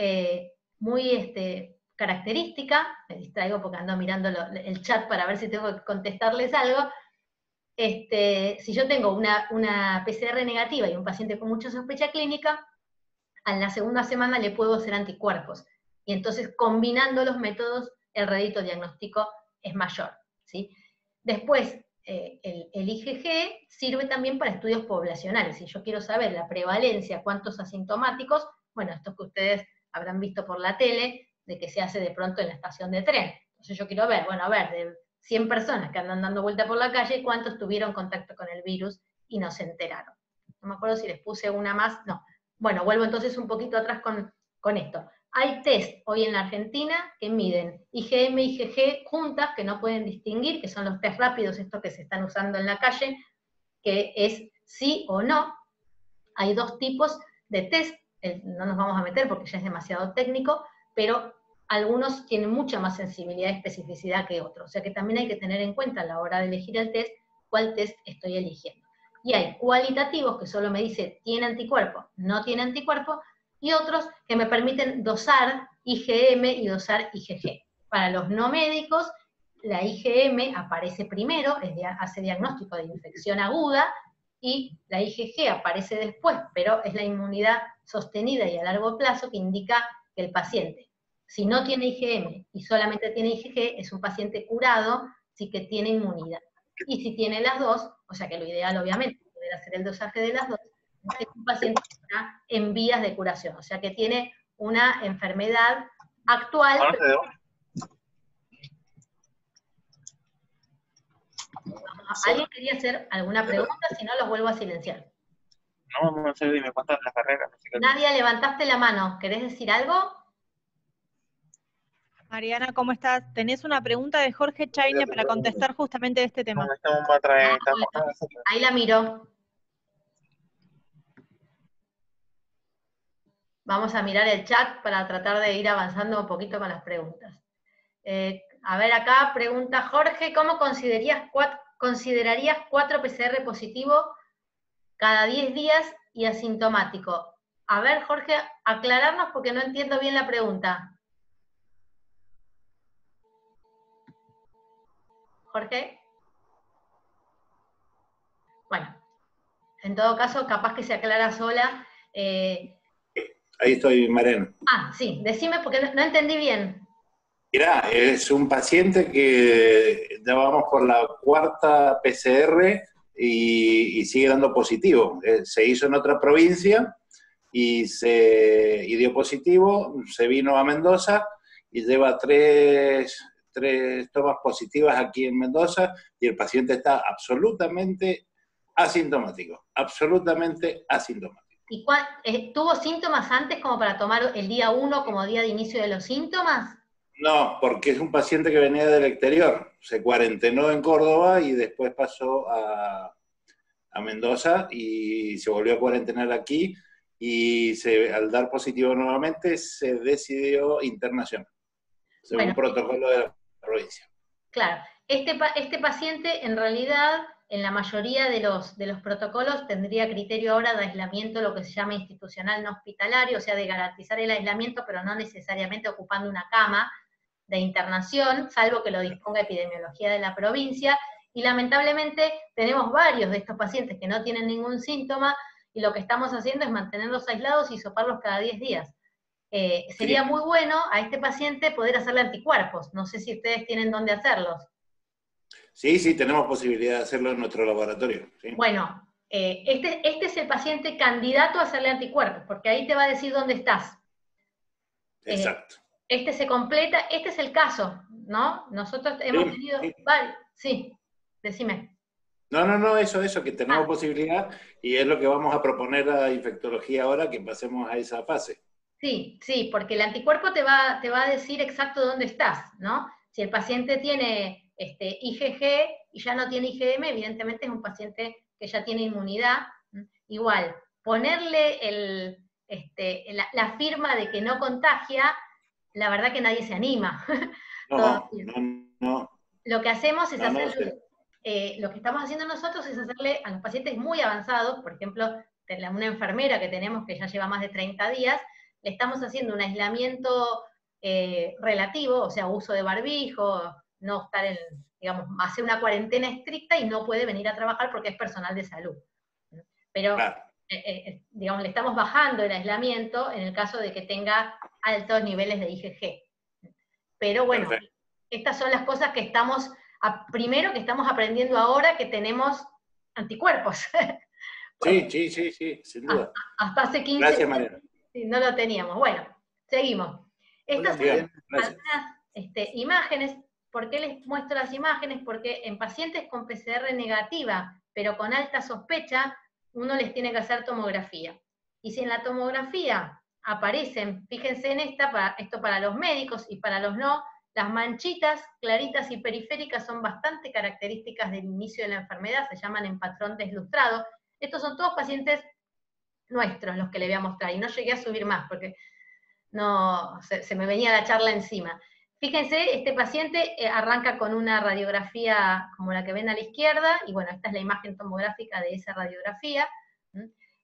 característica, me distraigo porque ando mirando el chat para ver si tengo que contestarles algo. Si yo tengo una PCR negativa y un paciente con mucha sospecha clínica, a la segunda semana le puedo hacer anticuerpos. Y entonces, combinando los métodos, el rédito diagnóstico es mayor, ¿sí? Después, el IgG sirve también para estudios poblacionales. Si yo quiero saber la prevalencia, cuántos asintomáticos, bueno, esto que ustedes habrán visto por la tele, de que se hace de pronto en la estación de tren. Entonces yo quiero ver, bueno, a ver, de 100 personas que andan dando vuelta por la calle, ¿cuántos tuvieron contacto con el virus y no se enteraron? No me acuerdo si les puse una más, no. Bueno, vuelvo entonces un poquito atrás con esto. Hay test hoy en la Argentina que miden IgM y IgG juntas, que no pueden distinguir, que son los test rápidos, estos que se están usando en la calle, que es sí o no. Hay 2 tipos de test, no nos vamos a meter porque ya es demasiado técnico, pero algunos tienen mucha más sensibilidad y especificidad que otros. O sea que también hay que tener en cuenta a la hora de elegir el test, cuál test estoy eligiendo. Y hay cualitativos que solo me dice tiene anticuerpo, no tiene anticuerpo, y otros que me permiten dosar IgM y dosar IgG. Para los no médicos la IgM aparece primero, hace diagnóstico de infección aguda, y la IgG aparece después, pero es la inmunidad sostenida y a largo plazo que indica que el paciente, si no tiene IgM y solamente tiene IgG, es un paciente curado, sí que tiene inmunidad. Y si tiene las dos, o sea que lo ideal obviamente es poder hacer el dosaje de las dos, es un paciente que está en vías de curación, o sea que tiene una enfermedad actual. ¿Alguien quería hacer alguna pregunta? Si no, los vuelvo a silenciar. No sé, dime cuántas las carreras. Nadia, levantaste la mano. ¿Querés decir algo? Mariana, ¿cómo estás? Tenés una pregunta de Jorge Chaine para contestar justamente de este tema. Ahí la miro. Vamos a mirar el chat para tratar de ir avanzando un poquito con las preguntas. A ver acá, pregunta Jorge, ¿cómo considerarías 4 PCR positivo cada 10 días y asintomático? A ver, Jorge, aclararnos porque no entiendo bien la pregunta. Jorge. Bueno, en todo caso, capaz que se aclara sola. Ahí estoy, Mariana. Sí, decime porque no entendí bien. Mirá, es un paciente que ya vamos por la 4ª PCR y sigue dando positivo. Se hizo en otra provincia y dio positivo, se vino a Mendoza y lleva tres tomas positivas aquí en Mendoza y el paciente está absolutamente asintomático, absolutamente asintomático. ¿Y tuvo síntomas antes como para tomar el día 1 como día de inicio de los síntomas? No, porque es un paciente que venía del exterior. Se cuarentenó en Córdoba y después pasó a Mendoza y se volvió a cuarentenar aquí y al dar positivo nuevamente se decidió internación, según protocolo de la provincia. Claro. Este paciente en realidad en la mayoría de los protocolos tendría criterio ahora de aislamiento, lo que se llama institucional no hospitalario, o sea, de garantizar el aislamiento, pero no necesariamente ocupando una cama de internación, salvo que lo disponga epidemiología de la provincia, y lamentablemente tenemos varios de estos pacientes que no tienen ningún síntoma, y lo que estamos haciendo es mantenerlos aislados y soparlos cada 10 días. Sería muy bueno a este paciente poder hacerle anticuerpos, no sé si ustedes tienen dónde hacerlos. Sí, tenemos posibilidad de hacerlo en nuestro laboratorio. ¿Sí? Bueno, este es el paciente candidato a hacerle anticuerpos, porque ahí te va a decir dónde estás. Exacto. Este se completa, este es el caso, ¿no? Nosotros hemos tenido... Sí. Vale, sí, decime. No, eso, que tenemos posibilidad y es lo que vamos a proponer a infectología ahora, que pasemos a esa fase. Sí, porque el anticuerpo te va a decir exacto dónde estás, ¿no? Si el paciente tiene IgG y ya no tiene IgM, evidentemente es un paciente que ya tiene inmunidad. Igual, ponerle la firma de que no contagia, la verdad que nadie se anima. No. Lo que hacemos es lo que estamos haciendo nosotros es hacerle a los pacientes muy avanzados, por ejemplo, una enfermera que tenemos que ya lleva más de 30 días, le estamos haciendo un aislamiento relativo, o sea, uso de barbijo, no estar hacer una cuarentena estricta y no puede venir a trabajar porque es personal de salud. Pero, claro. Le estamos bajando el aislamiento en el caso de que tenga altos niveles de IgG. Pero bueno, perfecto. Estas son las cosas que primero que estamos aprendiendo ahora que tenemos anticuerpos. Sí, sin duda. Hasta hace 15 Gracias, Mariana. No lo teníamos. Bueno, seguimos. Estas son algunas imágenes. ¿Por qué les muestro las imágenes? Porque en pacientes con PCR negativa, pero con alta sospecha, uno les tiene que hacer tomografía. Y si en la tomografía aparecen, fíjense en esto para los médicos y para los no, las manchitas claritas y periféricas son bastante características del inicio de la enfermedad, se llaman en patrón deslustrado. Estos son todos pacientes nuestros los que le voy a mostrar, y no llegué a subir más porque se me venía la charla encima. Fíjense, este paciente arranca con una radiografía como la que ven a la izquierda, y bueno, esta es la imagen tomográfica de esa radiografía.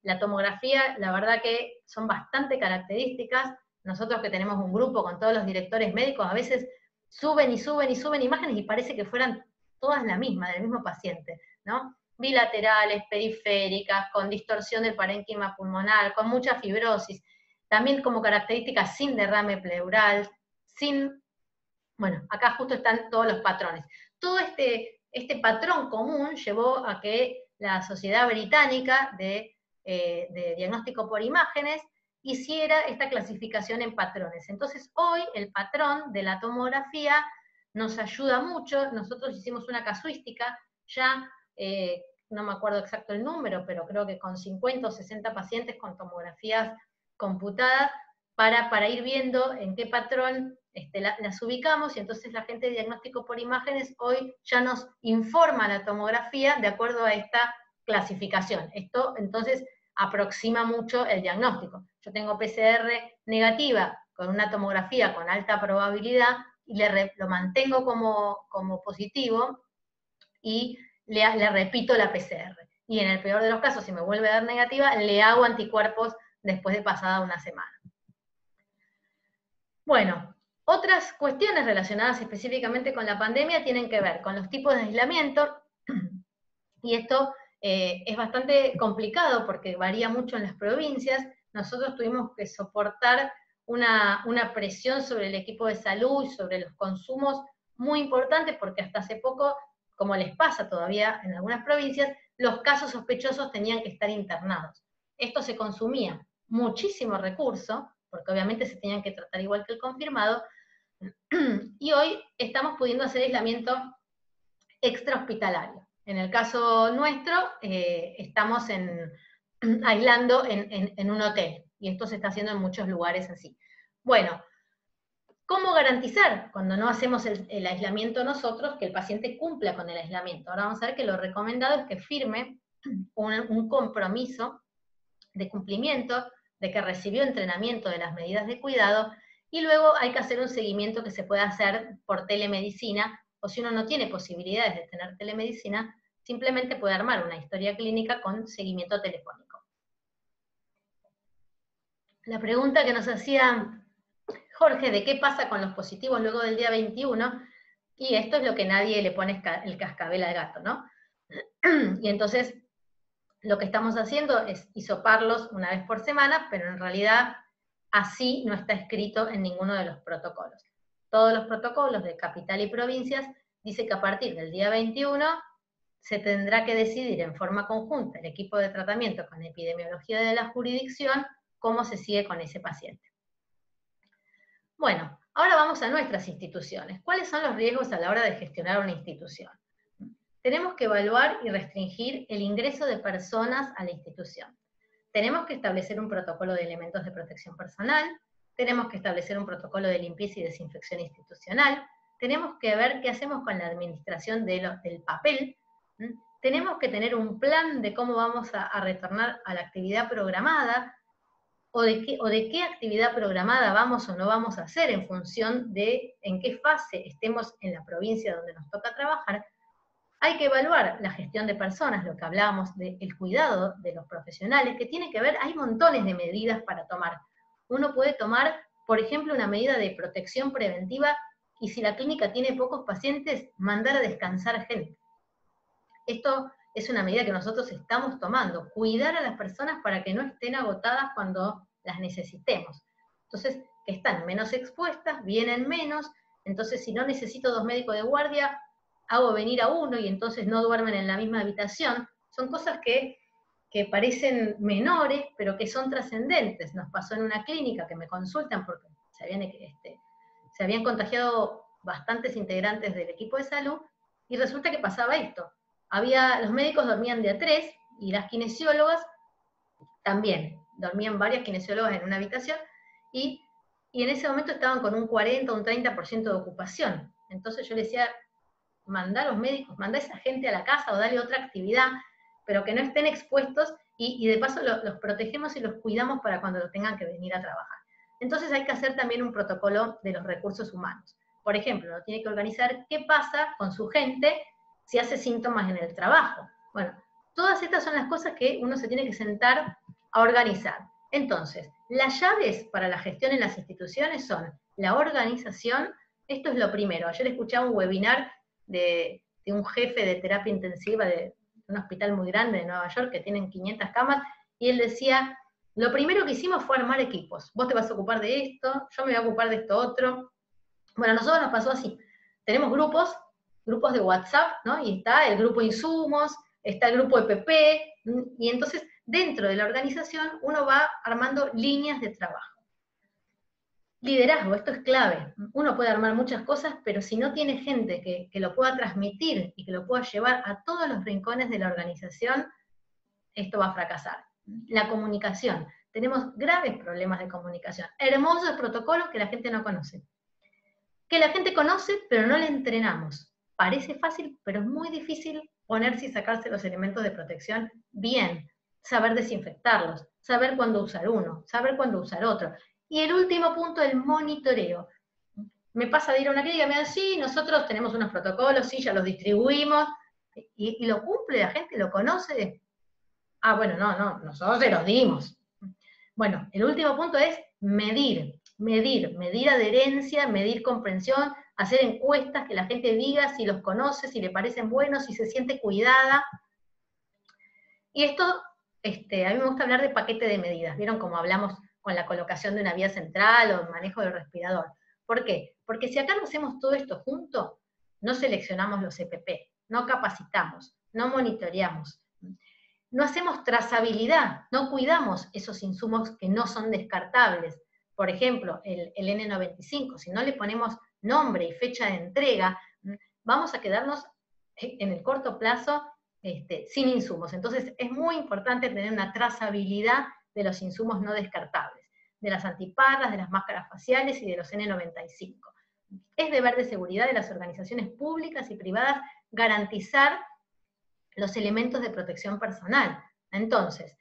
La tomografía, la verdad que son bastante características. Nosotros que tenemos un grupo con todos los directores médicos, a veces suben y suben y suben imágenes y parece que fueran todas la misma, del mismo paciente, ¿no? Bilaterales, periféricas, con distorsión del parénquima pulmonar, con mucha fibrosis, también como características sin derrame pleural, sin, bueno, acá justo están todos los patrones. Todo este patrón común llevó a que la Sociedad Británica de Diagnóstico por Imágenes hiciera esta clasificación en patrones. Entonces hoy el patrón de la tomografía nos ayuda mucho. Nosotros hicimos una casuística, ya no me acuerdo exacto el número, pero creo que con 50 o 60 pacientes con tomografías computadas, para ir viendo en qué patrón las ubicamos, y entonces la gente de Diagnóstico por Imágenes hoy ya nos informa la tomografía de acuerdo a esta clasificación. Esto entonces aproxima mucho el diagnóstico. Yo tengo PCR negativa con una tomografía con alta probabilidad, y lo mantengo como positivo, y le repito la PCR. Y en el peor de los casos, si me vuelve a dar negativa, le hago anticuerpos después de pasada una semana. Bueno, otras cuestiones relacionadas específicamente con la pandemia tienen que ver con los tipos de aislamiento, y esto es bastante complicado porque varía mucho en las provincias. Nosotros tuvimos que soportar una presión sobre el equipo de salud y sobre los consumos muy importante, porque hasta hace poco, como les pasa todavía en algunas provincias, los casos sospechosos tenían que estar internados. Esto se consumía muchísimo recurso, porque obviamente se tenían que tratar igual que el confirmado, y hoy estamos pudiendo hacer aislamiento extrahospitalario. En el caso nuestro, estamos aislando en un hotel, y esto se está haciendo en muchos lugares así. Bueno, ¿cómo garantizar, cuando no hacemos el aislamiento nosotros, que el paciente cumpla con el aislamiento? Ahora vamos a ver que lo recomendado es que firme un compromiso de cumplimiento, de que recibió entrenamiento de las medidas de cuidado, y luego hay que hacer un seguimiento que se puede hacer por telemedicina, o si uno no tiene posibilidades de tener telemedicina, simplemente puede armar una historia clínica con seguimiento telefónico. La pregunta que nos hacía Jorge, de qué pasa con los positivos luego del día 21, y esto es lo que nadie le pone el cascabel al gato, ¿no? Y entonces, lo que estamos haciendo es hisoparlos una vez por semana, pero en realidad así no está escrito en ninguno de los protocolos. Todos los protocolos de capital y provincias dicen que a partir del día 21 se tendrá que decidir en forma conjunta el equipo de tratamiento con epidemiología de la jurisdicción cómo se sigue con ese paciente. Bueno, ahora vamos a nuestras instituciones. ¿Cuáles son los riesgos a la hora de gestionar una institución? Tenemos que evaluar y restringir el ingreso de personas a la institución. Tenemos que establecer un protocolo de elementos de protección personal, tenemos que establecer un protocolo de limpieza y desinfección institucional, tenemos que ver qué hacemos con la administración del papel, tenemos que tener un plan de cómo vamos a retornar a la actividad programada, o de qué actividad programada vamos o no vamos a hacer en función de en qué fase estemos en la provincia donde nos toca trabajar. Hay que evaluar la gestión de personas, lo que hablábamos del cuidado de los profesionales, que tiene que ver, hay montones de medidas para tomar. Uno puede tomar, por ejemplo, una medida de protección preventiva, y si la clínica tiene pocos pacientes, mandar a descansar gente. Esto es una medida que nosotros estamos tomando, cuidar a las personas para que no estén agotadas cuando las necesitemos. Entonces, que están menos expuestas, vienen menos, entonces si no necesito 2 médicos de guardia, hago venir a uno y entonces no duermen en la misma habitación. Son cosas que parecen menores, pero que son trascendentes. Nos pasó en una clínica que me consultan porque se habían contagiado bastantes integrantes del equipo de salud, y resulta que pasaba esto. Los médicos dormían de a 3, y las kinesiólogas también. Dormían varias kinesiólogas en una habitación, y en ese momento estaban con un 40 o un 30% de ocupación. Entonces yo le decía, mandá a los médicos, mandá a esa gente a la casa o dale otra actividad, pero que no estén expuestos, y de paso los protegemos y los cuidamos para cuando tengan que venir a trabajar. Entonces hay que hacer también un protocolo de los recursos humanos. Por ejemplo, uno tiene que organizar qué pasa con su gente si hace síntomas en el trabajo. Bueno, todas estas son las cosas que uno se tiene que sentar a organizar. Entonces, las llaves para la gestión en las instituciones son la organización, Esto es lo primero. Ayer escuchaba un webinar de un jefe de terapia intensiva de un hospital muy grande de Nueva York, que tienen 500 camas, y él decía, lo primero que hicimos fue armar equipos. Vos te vas a ocupar de esto, yo me voy a ocupar de esto otro. Bueno, a nosotros nos pasó así. Tenemos grupos de WhatsApp, ¿no? Y está el grupo insumos, está el grupo EPP, y entonces dentro de la organización uno va armando líneas de trabajo. Liderazgo, esto es clave. Uno puede armar muchas cosas, pero si no tiene gente que lo pueda transmitir y que lo pueda llevar a todos los rincones de la organización, esto va a fracasar. La comunicación. Tenemos graves problemas de comunicación. Hermosos protocolos que la gente no conoce. Que la gente conoce, pero no le entrenamos. Parece fácil, pero es muy difícil ponerse y sacarse los elementos de protección bien. Saber desinfectarlos, saber cuándo usar uno, saber cuándo usar otro. Y el último punto, el monitoreo. Me pasa de ir a una clínica y me dan, sí, nosotros tenemos unos protocolos, sí, ya los distribuimos, y lo cumple la gente, lo conoce. Ah, bueno, no, nosotros se los dimos. Bueno, el último punto es medir adherencia, medir comprensión, hacer encuestas, que la gente diga si los conoce, si le parecen buenos, si se siente cuidada. Y esto, a mí me gusta hablar de paquete de medidas. ¿Vieron cómo hablamos con la colocación de una vía central o el manejo del respirador? ¿Por qué? Porque si acá no hacemos todo esto junto, no seleccionamos los EPP, no capacitamos, no monitoreamos, no hacemos trazabilidad, no cuidamos esos insumos que no son descartables. Por ejemplo, el N95, si no le ponemos nombre y fecha de entrega, vamos a quedarnos en el corto plazo sin insumos. Entonces es muy importante tener una trazabilidad de los insumos no descartables, de las antiparras, de las máscaras faciales y de los N95. Es deber de seguridad de las organizaciones públicas y privadas garantizar los elementos de protección personal. Entonces,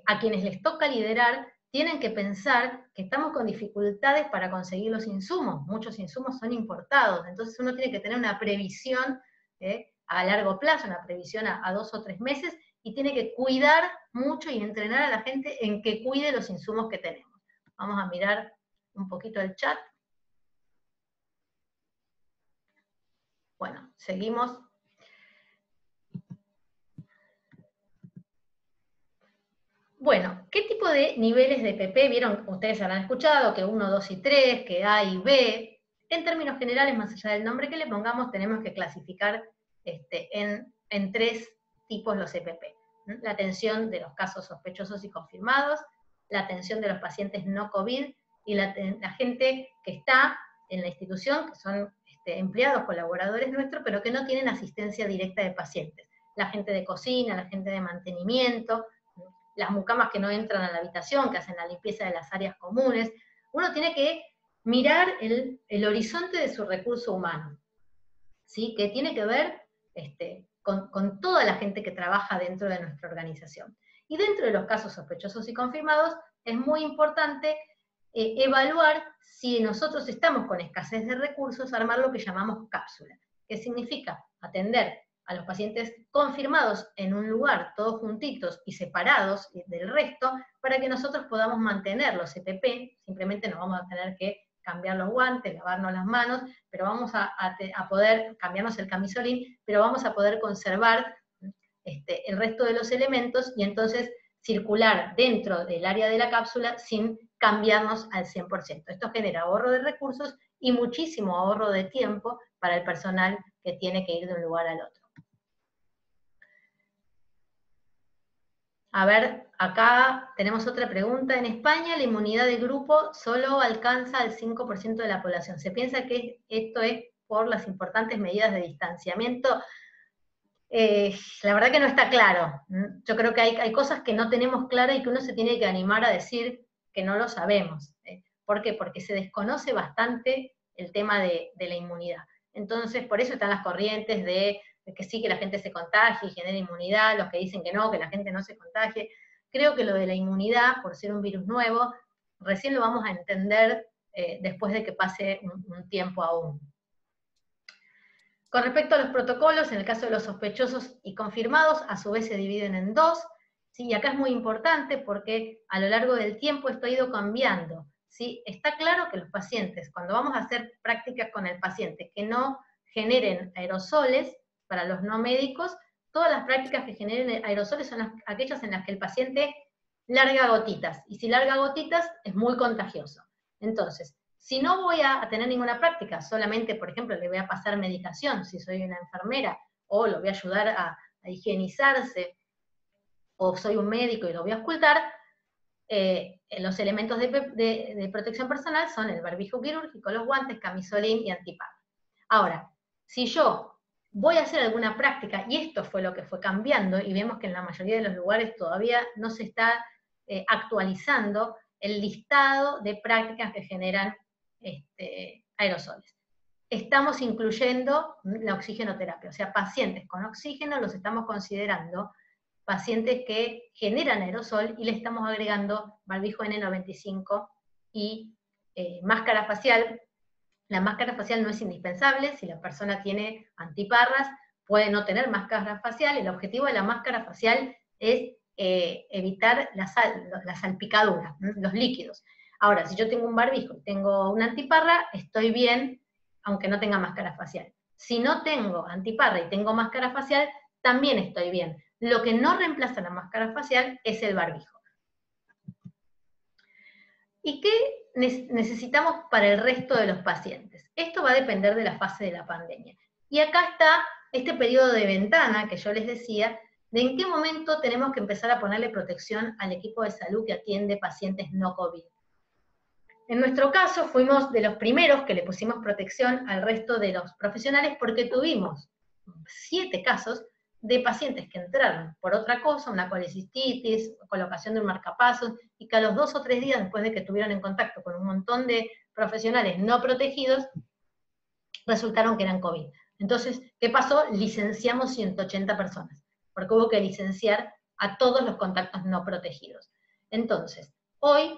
a quienes les toca liderar, tienen que pensar que estamos con dificultades para conseguir los insumos. Muchos insumos son importados, entonces uno tiene que tener una previsión a largo plazo, una previsión a 2 o 3 meses, y tiene que cuidar mucho y entrenar a la gente en que cuide los insumos que tenemos. Vamos a mirar un poquito el chat. Bueno, seguimos. Bueno, ¿qué tipo de niveles de EPP? Vieron, ustedes habrán escuchado que 1, 2 y 3, que A y B. En términos generales, más allá del nombre que le pongamos, tenemos que clasificar en 3 tipos los EPP. La atención de los casos sospechosos y confirmados, la atención de los pacientes no COVID, y la gente que está en la institución, que son empleados, colaboradores nuestros, pero que no tienen asistencia directa de pacientes. La gente de cocina, la gente de mantenimiento, las mucamas que no entran a la habitación, que hacen la limpieza de las áreas comunes. Uno tiene que mirar el horizonte de su recurso humano, ¿sí? Que tiene que ver con toda la gente que trabaja dentro de nuestra organización. Y dentro de los casos sospechosos y confirmados, es muy importante evaluar si nosotros estamos con escasez de recursos, armar lo que llamamos cápsula, que significa atender a los pacientes confirmados en un lugar, todos juntitos y separados del resto, para que nosotros podamos mantener los EPP. Simplemente nos vamos a tener que cambiar los guantes, lavarnos las manos, pero vamos a poder cambiarnos el camisolín, pero vamos a poder conservar el resto de los elementos, y entonces circular dentro del área de la cápsula sin cambiarnos al 100%. Esto genera ahorro de recursos y muchísimo ahorro de tiempo para el personal que tiene que ir de un lugar al otro. A ver, acá tenemos otra pregunta. En España la inmunidad de grupo solo alcanza al 5% de la población. ¿Se piensa que esto es por las importantes medidas de distanciamiento? La verdad que no está claro. Yo creo que hay cosas que no tenemos claras y que uno se tiene que animar a decir que no lo sabemos. ¿Por qué? Porque se desconoce bastante el tema de la inmunidad. Entonces, por eso están las corrientes de que sí, que la gente se contagie y genera inmunidad, los que dicen que no, que la gente no se contagie. Creo que lo de la inmunidad, por ser un virus nuevo, recién lo vamos a entender después de que pase un tiempo aún. Con respecto a los protocolos, en el caso de los sospechosos y confirmados, a su vez se dividen en 2, ¿sí? Y acá es muy importante porque a lo largo del tiempo esto ha ido cambiando. ¿sí? Está claro que los pacientes, cuando vamos a hacer prácticas con el paciente que no generen aerosoles, para los no médicos, todas las prácticas que generen aerosoles son aquellas en las que el paciente larga gotitas, y si larga gotitas es muy contagioso. Entonces, si no voy a tener ninguna práctica, solamente, por ejemplo, le voy a pasar medicación si soy una enfermera, o lo voy a ayudar a higienizarse, o soy un médico y lo voy a auscultar, los elementos de protección personal son el barbijo quirúrgico, los guantes, camisolín y antiparra. Ahora, si yo voy a hacer alguna práctica, y esto fue lo que fue cambiando, y vemos que en la mayoría de los lugares todavía no se está actualizando el listado de prácticas que generan aerosoles. Estamos incluyendo la oxigenoterapia, o sea, pacientes con oxígeno los estamos considerando pacientes que generan aerosol y le estamos agregando barbijo N95 y máscara facial. La máscara facial no es indispensable, si la persona tiene antiparras, puede no tener máscara facial. El objetivo de la máscara facial es evitar la salpicadura, los líquidos. Ahora, si yo tengo un barbijo y tengo una antiparra, estoy bien, aunque no tenga máscara facial. Si no tengo antiparra y tengo máscara facial, también estoy bien. Lo que no reemplaza la máscara facial es el barbijo. ¿Y qué necesitamos para el resto de los pacientes? Esto va a depender de la fase de la pandemia. Y acá está este periodo de ventana que yo les decía, de en qué momento tenemos que empezar a ponerle protección al equipo de salud que atiende pacientes no COVID. En nuestro caso fuimos de los primeros que le pusimos protección al resto de los profesionales porque tuvimos 7 casos de pacientes que entraron por otra cosa, una colecistitis, colocación de un marcapasos, y que a los 2 o 3 días después de que estuvieron en contacto con un montón de profesionales no protegidos, resultaron que eran COVID. Entonces, ¿qué pasó? Licenciamos 180 personas, porque hubo que licenciar a todos los contactos no protegidos. Entonces, hoy,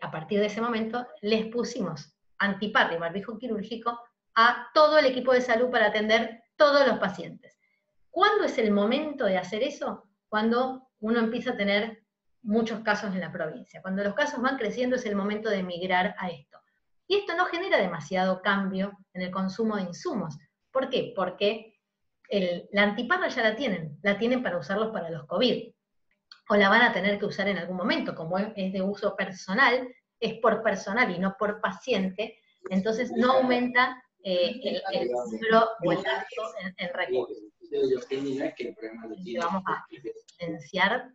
a partir de ese momento, les pusimos antiparra y barbijo quirúrgico a todo el equipo de salud para atender todos los pacientes. ¿Cuándo es el momento de hacer eso? Cuando uno empieza a tener muchos casos en la provincia. Cuando los casos van creciendo es el momento de migrar a esto. Y esto no genera demasiado cambio en el consumo de insumos. ¿Por qué? Porque la antiparra ya la tienen para usarlos para los COVID. O la van a tener que usar en algún momento, como es de uso personal, es por personal y no por paciente, entonces no aumenta el número o el gasto en recursos. Vamos a silenciar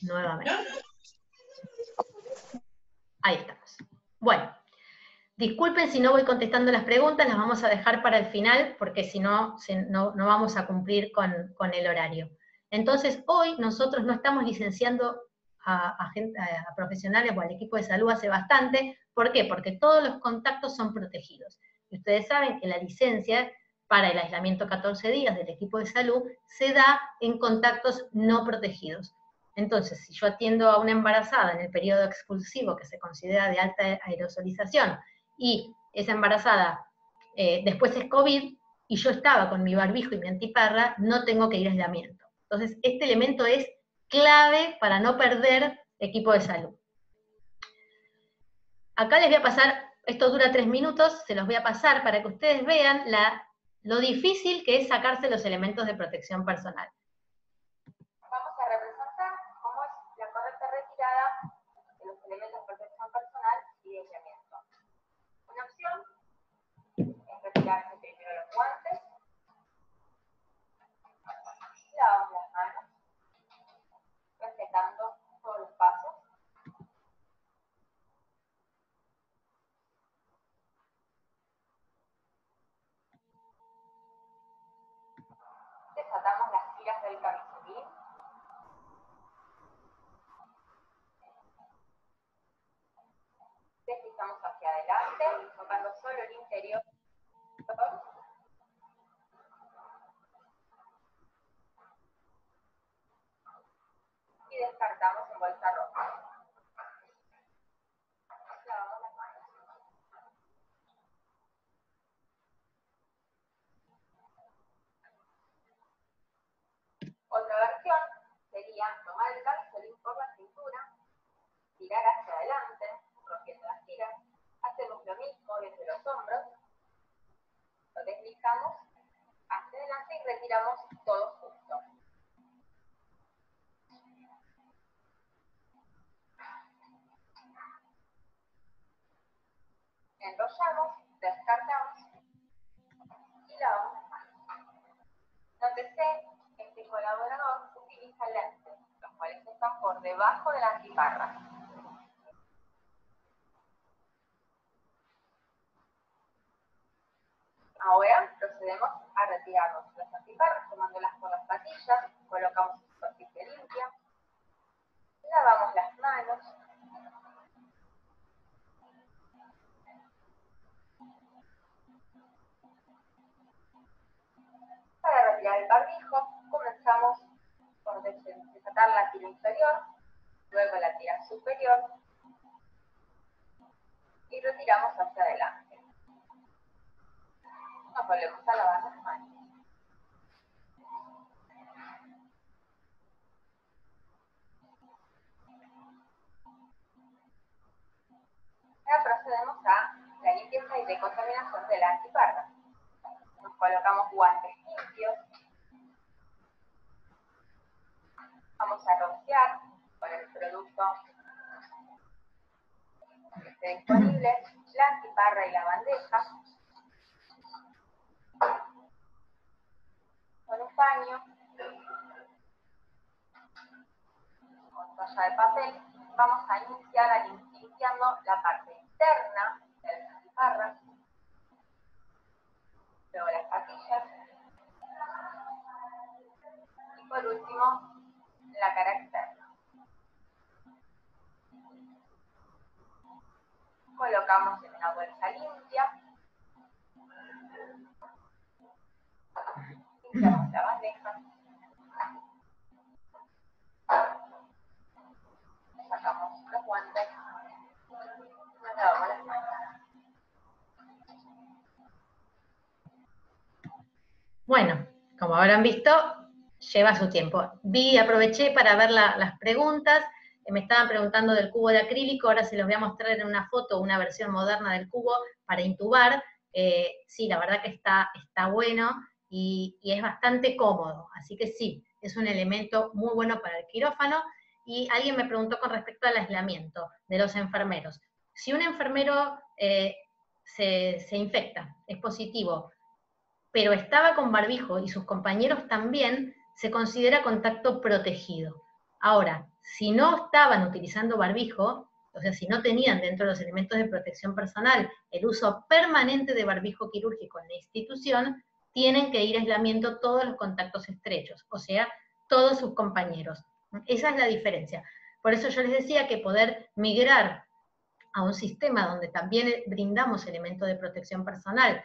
nuevamente. Ahí estamos. Bueno, disculpen si no voy contestando las preguntas, las vamos a dejar para el final, porque si no, no vamos a cumplir con el horario. Entonces, hoy nosotros no estamos licenciando a profesionales o al equipo de salud hace bastante. ¿Por qué? Porque todos los contactos son protegidos. Y ustedes saben que la licencia para el aislamiento 14 días del equipo de salud se da en contactos no protegidos. Entonces, si yo atiendo a una embarazada en el periodo expulsivo que se considera de alta aerosolización y esa embarazada después es COVID y yo estaba con mi barbijo y mi antiparra, no tengo que ir a aislamiento. Entonces, este elemento es clave para no perder equipo de salud. Acá les voy a pasar, esto dura 3 minutos, se los voy a pasar para que ustedes vean lo difícil que es sacarse los elementos de protección personal. Vamos a representar cómo es la correcta retirada de los elementos de protección personal y de aislamiento. Una opción es retirarse primero los guantes, lavamos las manos, respetando todos los pasos. Desatamos las tiras del camisolín. Deslizamos hacia adelante, tocando solo el interior. Y descartamos en bolsa roja. Lavamos las manos. Otra versión sería tomar el camisolín por la cintura, tirar hacia adelante, retiramos todos juntos. Enrollamos, descartamos y lavamos las manos. Nótese, este colaborador utiliza lentes, los cuales están por debajo de la antiparra. Ahora procedemos a retirarnos las antiparras tomándolas por las patillas, colocamos en superficie limpia, lavamos las manos, para retirar el barbijo comenzamos por desatar la tira inferior, luego la tira superior y retiramos hacia adelante. Nos volvemos a lavar las manos. Ahora procedemos a la limpieza y decontaminación de la antiparra. Nos colocamos guantes limpios. Vamos a rociar con el producto que esté disponible la antiparra y la bandeja. Con un paño, con toalla de papel, vamos a iniciar limpiando la parte interna de la antiparra, luego las patillas y por último la cara externa. Colocamos en una bolsa limpia. Limpiamos la bandeja. Sacamos los guantes. Nos lavamos las manos. Bueno, como habrán visto, lleva su tiempo. Aproveché para ver las preguntas. Me estaban preguntando del cubo de acrílico, ahora se los voy a mostrar en una foto, una versión moderna del cubo para intubar. Sí, la verdad que está bueno y es bastante cómodo, así que sí, es un elemento muy bueno para el quirófano. Y alguien me preguntó con respecto al aislamiento de los enfermeros. Si un enfermero se infecta, es positivo, pero estaba con barbijo y sus compañeros también, se considera contacto protegido. Ahora, si no estaban utilizando barbijo, o sea, si no tenían dentro de los elementos de protección personal el uso permanente de barbijo quirúrgico en la institución, tienen que ir a aislamiento todos los contactos estrechos, o sea, todos sus compañeros. Esa es la diferencia. Por eso yo les decía que poder migrar a un sistema donde también brindamos elementos de protección personal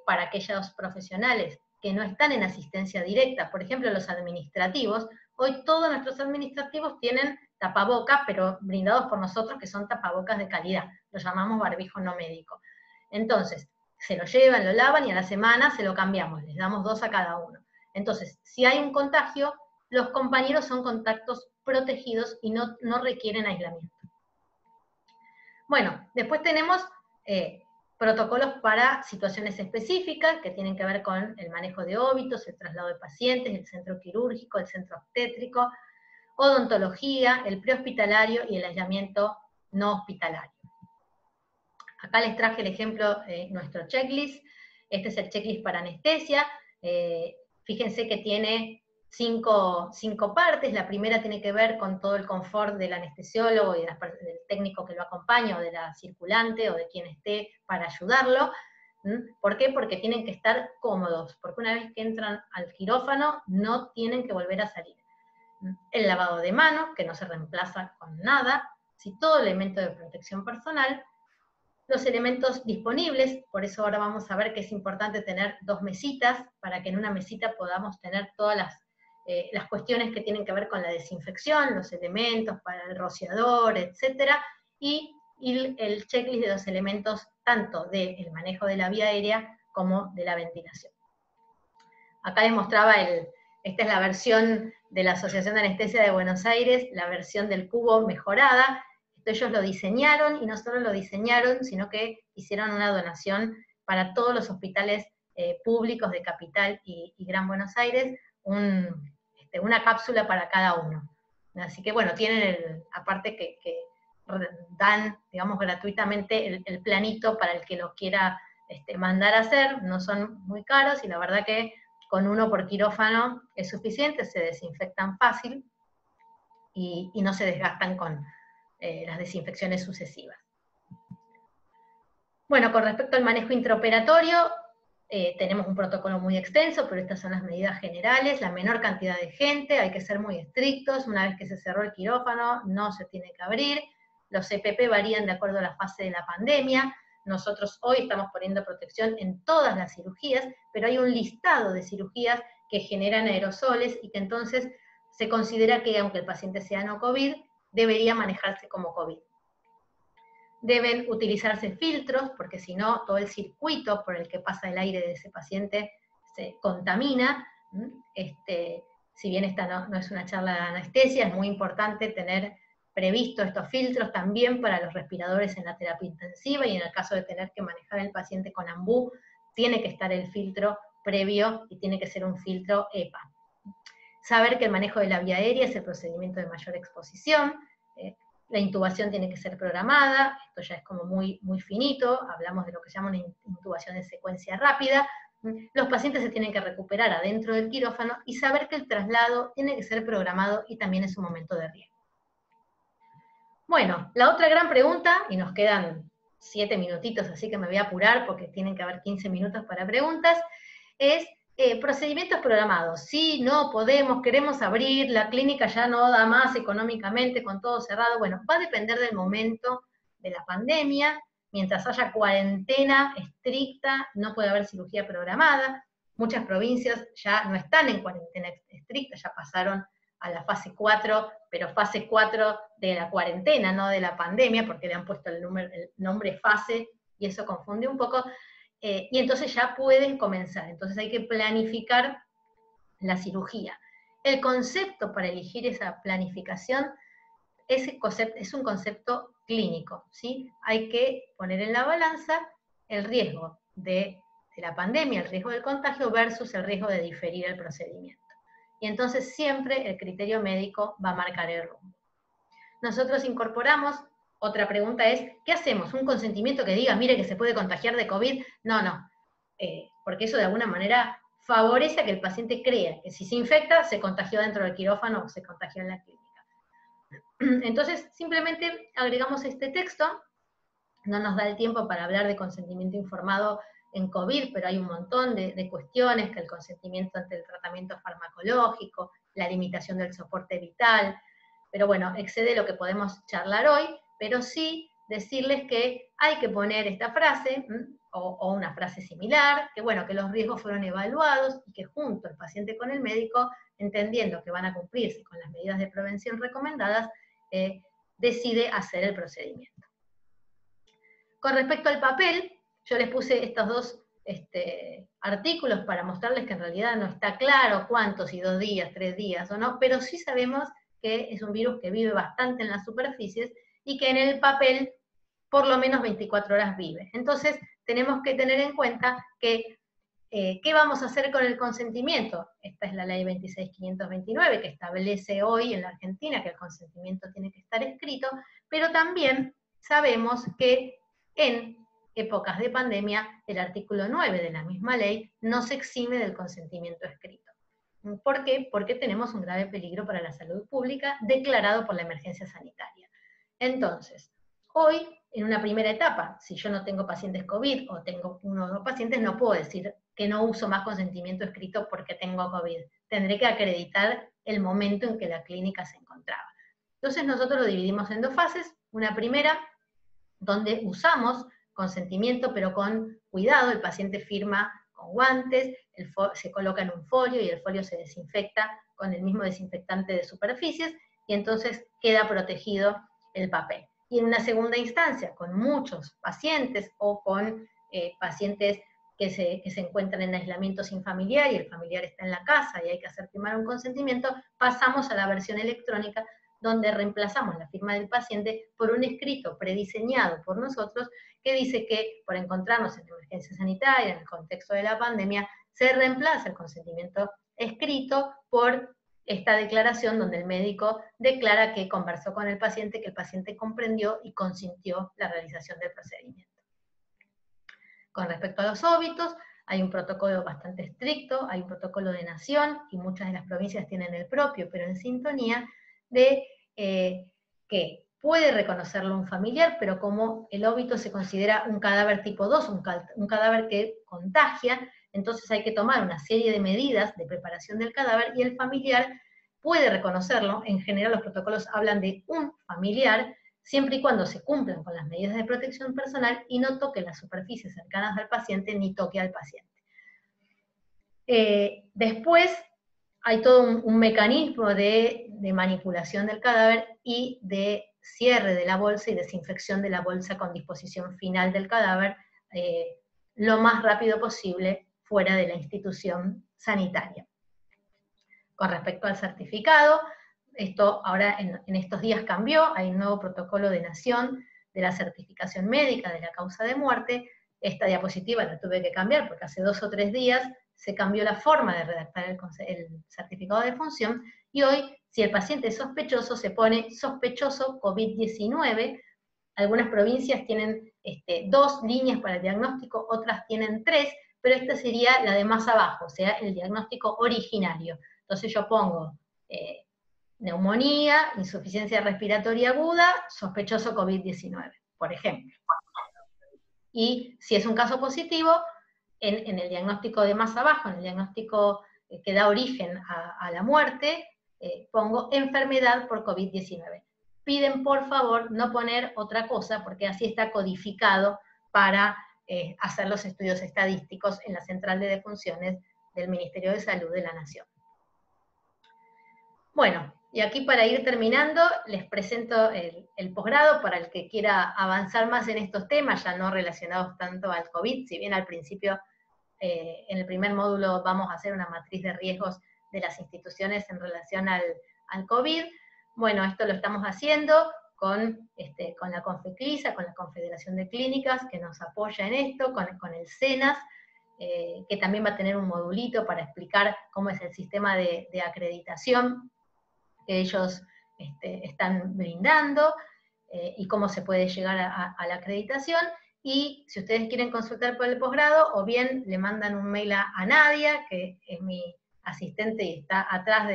para aquellos profesionales que no están en asistencia directa, por ejemplo los administrativos, hoy todos nuestros administrativos tienen tapabocas, pero brindados por nosotros que son tapabocas de calidad, lo llamamos barbijo no médico. Entonces, se lo llevan, lo lavan y a la semana se lo cambiamos, les damos 2 a cada uno. Entonces, si hay un contagio, los compañeros son contactos protegidos y no requieren aislamiento. Bueno, después tenemos protocolos para situaciones específicas que tienen que ver con el manejo de óbitos, el traslado de pacientes, el centro quirúrgico, el centro obstétrico, odontología, el prehospitalario y el aislamiento no hospitalario. Acá les traje el ejemplo de nuestro checklist. Este es el checklist para anestesia. Fíjense que tiene 5 partes. La primera tiene que ver con todo el confort del anestesiólogo y del técnico que lo acompaña, o de la circulante, o de quien esté para ayudarlo. ¿Por qué? Porque tienen que estar cómodos, porque una vez que entran al quirófano no tienen que volver a salir. El lavado de manos, que no se reemplaza con nada, todo elemento de protección personal. Los elementos disponibles, por eso ahora vamos a ver que es importante tener 2 mesitas, para que en una mesita podamos tener todas las cuestiones que tienen que ver con la desinfección, los elementos para el rociador, etcétera, y el checklist de los elementos tanto del manejo de la vía aérea como de la ventilación. Acá les mostraba esta es la versión de la Asociación de Anestesia de Buenos Aires, la versión del cubo mejorada. Esto ellos lo diseñaron, y no solo lo diseñaron, sino que hicieron una donación para todos los hospitales públicos de Capital y Gran Buenos Aires, una cápsula para cada uno. Así que bueno, tienen aparte que dan, digamos, gratuitamente el planito para el que los quiera mandar a hacer, no son muy caros, y la verdad que con uno por quirófano es suficiente, se desinfectan fácil, y no se desgastan con las desinfecciones sucesivas. Bueno, con respecto al manejo intraoperatorio, tenemos un protocolo muy extenso, pero estas son las medidas generales, la menor cantidad de gente, hay que ser muy estrictos, una vez que se cerró el quirófano no se tiene que abrir, los EPP varían de acuerdo a la fase de la pandemia, nosotros hoy estamos poniendo protección en todas las cirugías, pero hay un listado de cirugías que generan aerosoles y que entonces se considera que, aunque el paciente sea no COVID, debería manejarse como COVID. Deben utilizarse filtros, porque si no, todo el circuito por el que pasa el aire de ese paciente se contamina. Si bien esta no es una charla de anestesia, es muy importante tener previsto estos filtros también para los respiradores en la terapia intensiva, y en el caso de tener que manejar el paciente con AMBU, tiene que estar el filtro previo y tiene que ser un filtro EPA. Saber que el manejo de la vía aérea es el procedimiento de mayor exposición, la intubación tiene que ser programada, esto ya es como muy, muy finito, hablamos de lo que se llama una intubación de secuencia rápida, los pacientes se tienen que recuperar adentro del quirófano, y saber que el traslado tiene que ser programado y también es un momento de riesgo. Bueno, la otra gran pregunta, y nos quedan 7 minutitos, así que me voy a apurar porque tienen que haber 15 minutos para preguntas, es procedimientos programados. Sí, no podemos, queremos abrir, la clínica ya no da más económicamente con todo cerrado. Bueno, va a depender del momento de la pandemia. Mientras haya cuarentena estricta, no puede haber cirugía programada. Muchas provincias ya no están en cuarentena estricta, ya pasaron a la fase 4, pero fase 4 de la cuarentena, no de la pandemia, porque le han puesto el nombre fase, y eso confunde un poco. Y entonces ya pueden comenzar. Entonces hay que planificar la cirugía. El concepto para elegir esa planificación es un concepto clínico, ¿sí? Hay que poner en la balanza el riesgo de la pandemia, el riesgo del contagio versus el riesgo de diferir el procedimiento. Y entonces siempre el criterio médico va a marcar el rumbo. Nosotros incorporamos. Otra pregunta es, ¿qué hacemos? ¿Un consentimiento que diga, mire que se puede contagiar de COVID? No, porque eso de alguna manera favorece a que el paciente crea que si se infecta, se contagió dentro del quirófano o se contagió en la clínica. Entonces, simplemente agregamos este texto, no nos da el tiempo para hablar de consentimiento informado en COVID, pero hay un montón de cuestiones, que el consentimiento ante el tratamiento farmacológico, la limitación del soporte vital, pero bueno, excede lo que podemos charlar hoy, pero sí decirles que hay que poner esta frase, o una frase similar, que bueno, que los riesgos fueron evaluados, y que junto al paciente con el médico, entendiendo que van a cumplirse con las medidas de prevención recomendadas, decide hacer el procedimiento. Con respecto al papel, yo les puse estos dos artículos para mostrarles que en realidad no está claro cuántos, si 2 días, 3 días o no, pero sí sabemos que es un virus que vive bastante en las superficies, y que en el papel por lo menos 24 horas vive. Entonces tenemos que tener en cuenta que ¿qué vamos a hacer con el consentimiento? Esta es la ley 26.529, que establece hoy en la Argentina que el consentimiento tiene que estar escrito, pero también sabemos que en épocas de pandemia el artículo 9 de la misma ley no se exime del consentimiento escrito. ¿Por qué? Porque tenemos un grave peligro para la salud pública declarado por la emergencia sanitaria. Entonces, hoy, en una primera etapa, si yo no tengo pacientes COVID o tengo 1 o 2 pacientes, no puedo decir que no uso más consentimiento escrito porque tengo COVID. Tendré que acreditar el momento en que la clínica se encontraba. Entonces nosotros lo dividimos en 2 fases. Una primera, donde usamos consentimiento, pero con cuidado, el paciente firma con guantes, se coloca en un folio y el folio se desinfecta con el mismo desinfectante de superficies, y entonces queda protegido el papel. Y en una segunda instancia, con muchos pacientes o con pacientes que se encuentran en aislamiento sin familiar y el familiar está en la casa y hay que hacer firmar un consentimiento, pasamos a la versión electrónica, donde reemplazamos la firma del paciente por un escrito prediseñado por nosotros que dice que por encontrarnos en emergencia sanitaria, en el contexto de la pandemia, se reemplaza el consentimiento escrito por esta declaración donde el médico declara que conversó con el paciente, que el paciente comprendió y consintió la realización del procedimiento. Con respecto a los óbitos, hay un protocolo bastante estricto, hay un protocolo de nación, y muchas de las provincias tienen el propio, pero en sintonía de que puede reconocerlo un familiar, pero como el óbito se considera un cadáver tipo 2, un cadáver que contagia, entonces hay que tomar una serie de medidas de preparación del cadáver, y el familiar puede reconocerlo. En general los protocolos hablan de un familiar, siempre y cuando se cumplan con las medidas de protección personal y no toque las superficies cercanas al paciente ni toque al paciente. Después hay todo un mecanismo de manipulación del cadáver y de cierre de la bolsa y desinfección de la bolsa con disposición final del cadáver lo más rápido posible fuera de la institución sanitaria. Con respecto al certificado, esto ahora en estos días cambió, hay un nuevo protocolo de nación de la certificación médica de la causa de muerte. Esta diapositiva la tuve que cambiar porque hace 2 o 3 días se cambió la forma de redactar el certificado de defunción, y hoy, si el paciente es sospechoso, se pone sospechoso COVID-19. Algunas provincias tienen 2 líneas para el diagnóstico, otras tienen 3, pero esta sería la de más abajo, o sea, el diagnóstico originario. Entonces yo pongo neumonía, insuficiencia respiratoria aguda, sospechoso COVID-19, por ejemplo. Y si es un caso positivo, en el diagnóstico de más abajo, en el diagnóstico que da origen a la muerte, pongo enfermedad por COVID-19. Piden por favor no poner otra cosa, porque así está codificado para hacer los estudios estadísticos en la central de defunciones del Ministerio de Salud de la Nación. Bueno, y aquí para ir terminando, les presento el posgrado para el que quiera avanzar más en estos temas, ya no relacionados tanto al COVID, si bien al principio, en el primer módulo vamos a hacer una matriz de riesgos de las instituciones en relación al COVID. Bueno, esto lo estamos haciendo con la CONFECLISA, con la Confederación de Clínicas, que nos apoya en esto, con el SENAS, que también va a tener un modulito para explicar cómo es el sistema de acreditación que ellos están brindando, y cómo se puede llegar a la acreditación. Y si ustedes quieren consultar por el posgrado, o bien le mandan un mail a Nadia, que es mi asistente y está atrás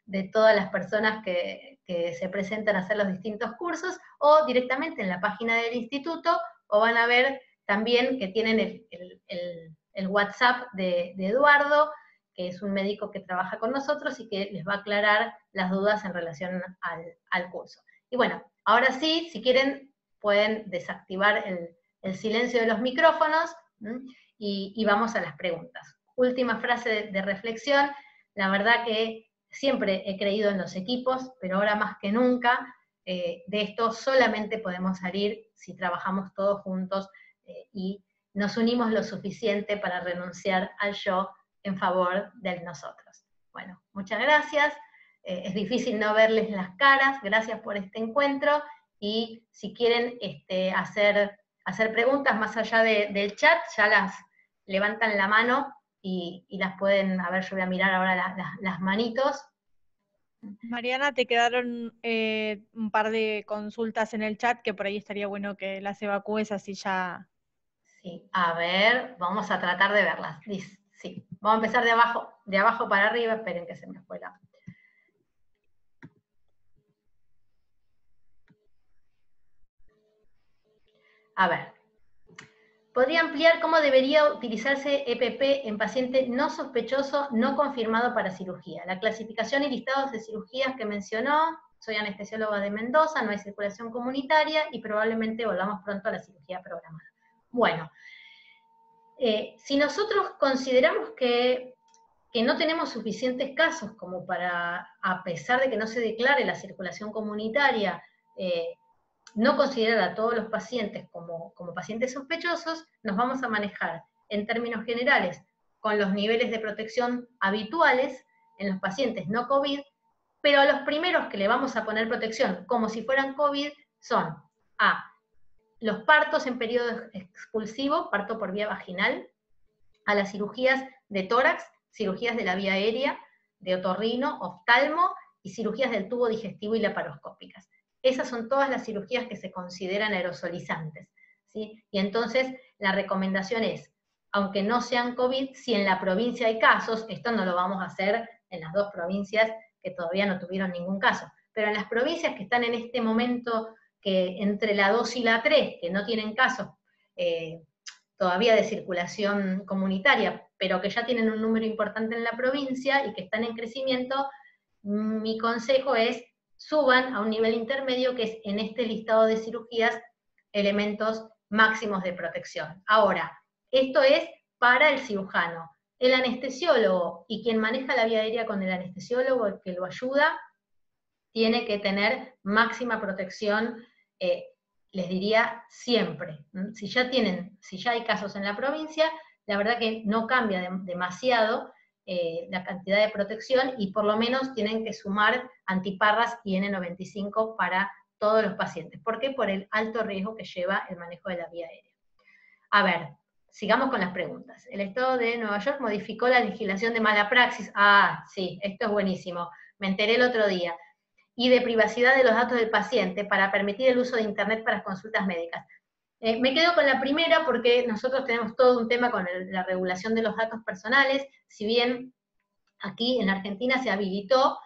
de todas las personas que se presentan a hacer los distintos cursos, o directamente en la página del instituto, o van a ver también que tienen el WhatsApp de Eduardo, que es un médico que trabaja con nosotros y que les va a aclarar las dudas en relación al curso. Y bueno, ahora sí, si quieren, pueden desactivar el silencio de los micrófonos, y vamos a las preguntas. Última frase de reflexión: la verdad que siempre he creído en los equipos, pero ahora más que nunca, de esto solamente podemos salir si trabajamos todos juntos y nos unimos lo suficiente para renunciar al yo en favor del nosotros. Bueno, muchas gracias. Es difícil no verles las caras. Gracias por este encuentro, y si quieren hacer preguntas más allá del chat, ya las levantan la mano y las pueden, a ver, yo voy a mirar ahora las manitos. Mariana, te quedaron un par de consultas en el chat que por ahí estaría bueno que las evacúes, así ya... Sí, a ver, vamos a tratar de verlas. Sí, vamos a empezar de abajo para arriba. Esperen que se me fue la... A ver, ¿podría ampliar cómo debería utilizarse EPP en paciente no sospechoso, no confirmado para cirugía? La clasificación y listados de cirugías que mencionó: soy anestesióloga de Mendoza, no hay circulación comunitaria y probablemente volvamos pronto a la cirugía programada. Bueno, si nosotros consideramos que no tenemos suficientes casos como para, a pesar de que no se declare la circulación comunitaria, no considerar a todos los pacientes como pacientes sospechosos, nos vamos a manejar en términos generales con los niveles de protección habituales en los pacientes no COVID, Pero los primeros que le vamos a poner protección, como si fueran COVID, son los partos en periodo expulsivo, parto por vía vaginal, a las cirugías de tórax, cirugías de la vía aérea, de otorrino, oftalmo, y cirugías del tubo digestivo y laparoscópicas. Esas son todas las cirugías que se consideran aerosolizantes, ¿sí? Y entonces la recomendación es, aunque no sean COVID, si en la provincia hay casos, esto no lo vamos a hacer en las 2 provincias que todavía no tuvieron ningún caso, pero en las provincias que están en este momento, que entre la 2 y la 3, que no tienen casos todavía de circulación comunitaria, pero que ya tienen un número importante en la provincia y que están en crecimiento, mi consejo es suban a un nivel intermedio, que es en este listado de cirugías, elementos máximos de protección. Ahora, esto es para el cirujano. El anestesiólogo y quien maneja la vía aérea con el anestesiólogo, el que lo ayuda, tiene que tener máxima protección, les diría siempre. Si ya hay casos en la provincia, la verdad que no cambia demasiado la cantidad de protección, y por lo menos tienen que sumar antiparras y N95 para todos los pacientes. ¿Por qué? Por el alto riesgo que lleva el manejo de la vía aérea. A ver, sigamos con las preguntas. El Estado de Nueva York modificó la legislación de mala praxis. Sí, esto es buenísimo. Me enteré el otro día. Y de privacidad de los datos del paciente para permitir el uso de Internet para consultas médicas. Me quedo con la primera porque nosotros tenemos todo un tema con la regulación de los datos personales. Si bien aquí en Argentina se habilitó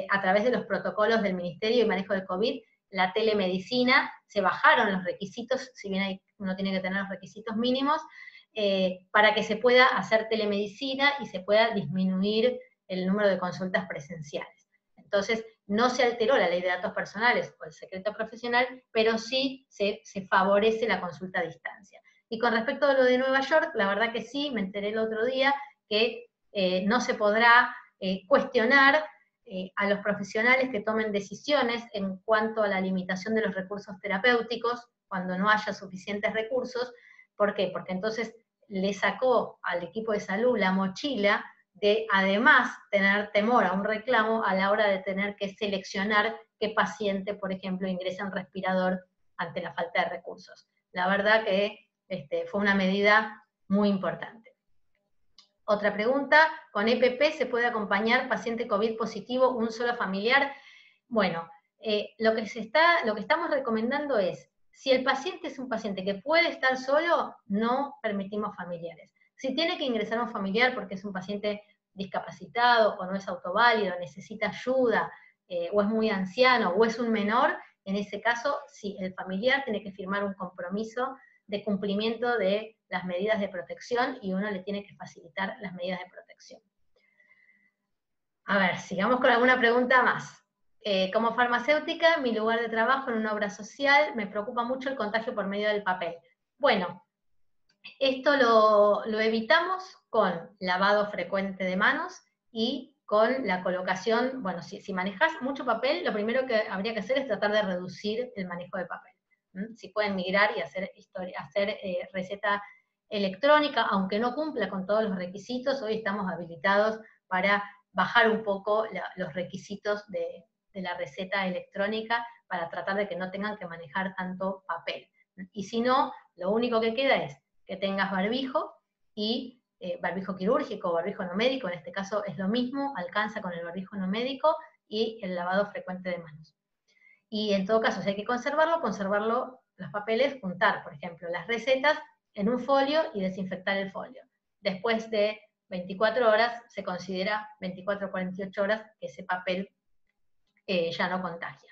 a través de los protocolos del Ministerio de Manejo del COVID, la telemedicina, se bajaron los requisitos, si bien uno tiene que tener los requisitos mínimos, para que se pueda hacer telemedicina y se pueda disminuir el número de consultas presenciales. Entonces, no se alteró la ley de datos personales o el secreto profesional, pero sí se favorece la consulta a distancia. Y con respecto a lo de Nueva York, la verdad que sí, me enteré el otro día que no se podrá cuestionar a los profesionales que tomen decisiones en cuanto a la limitación de los recursos terapéuticos cuando no haya suficientes recursos. ¿Por qué? Porque entonces le sacó al equipo de salud la mochila de además tener temor a un reclamo a la hora de tener que seleccionar qué paciente, por ejemplo, ingresa en respirador ante la falta de recursos. La verdad que fue una medida muy importante. Otra pregunta, ¿con EPP se puede acompañar paciente COVID positivo, un solo familiar? Bueno, lo que estamos recomendando es, si el paciente es un paciente que puede estar solo, no permitimos familiares. Si tiene que ingresar un familiar porque es un paciente discapacitado, o no es autoválido, necesita ayuda, o es muy anciano, o es un menor, en ese caso, sí, el familiar tiene que firmar un compromiso de cumplimiento de las medidas de protección, y uno le tiene que facilitar las medidas de protección. A ver, sigamos con alguna pregunta más. Como farmacéutica, mi lugar de trabajo en una obra social, me preocupa mucho el contagio por medio del papel. Bueno, esto lo evitamos con lavado frecuente de manos y con la colocación, bueno, si manejas mucho papel, lo primero que habría que hacer es tratar de reducir el manejo de papel. Si pueden migrar y hacer receta electrónica, aunque no cumpla con todos los requisitos, hoy estamos habilitados para bajar un poco los requisitos de la receta electrónica para tratar de que no tengan que manejar tanto papel. Y si no, lo único que queda es que tengas barbijo, y barbijo quirúrgico o barbijo no médico, en este caso es lo mismo, alcanza con el barbijo no médico y el lavado frecuente de manos. Y en todo caso, si hay que conservarlo, los papeles, juntar, por ejemplo, las recetas en un folio y desinfectar el folio. Después de 24 horas, se considera 24 o 48 horas que ese papel ya no contagia.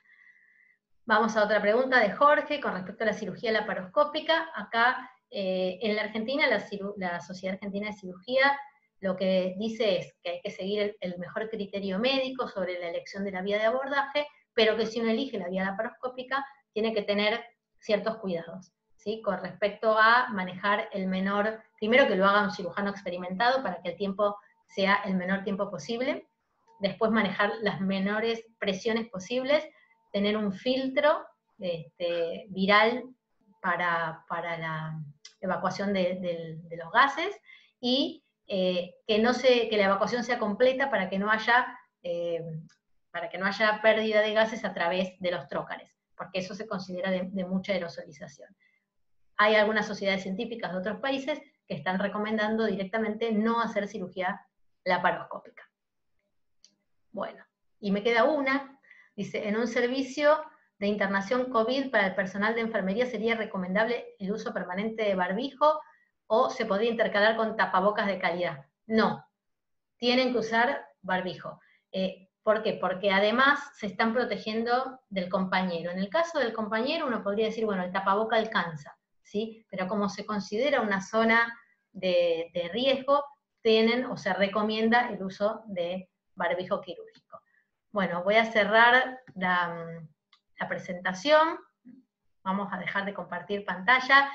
Vamos a otra pregunta de Jorge con respecto a la cirugía laparoscópica. Acá en la Argentina, la Sociedad Argentina de Cirugía lo que dice es que hay que seguir el mejor criterio médico sobre la elección de la vía de abordaje, pero que si uno elige la vía laparoscópica, tiene que tener ciertos cuidados, ¿sí? Con respecto a manejar el menor, primero que lo haga un cirujano experimentado para que el tiempo sea el menor tiempo posible, después manejar las menores presiones posibles, tener un filtro viral para la evacuación de los gases, y que la evacuación sea completa para que no haya para que no haya pérdida de gases a través de los trócares, porque eso se considera de mucha aerosolización. Hay algunas sociedades científicas de otros países que están recomendando directamente no hacer cirugía laparoscópica. Bueno, y me queda una, dice, en un servicio de internación COVID para el personal de enfermería sería recomendable el uso permanente de barbijo o se podría intercalar con tapabocas de calidad. No, tienen que usar barbijo. ¿Por qué? Porque además se están protegiendo del compañero. En el caso del compañero uno podría decir, bueno, el tapaboca alcanza, ¿sí? Pero como se considera una zona de riesgo, tienen o se recomienda el uso de barbijo quirúrgico. Bueno, voy a cerrar la presentación. Vamos a dejar de compartir pantalla.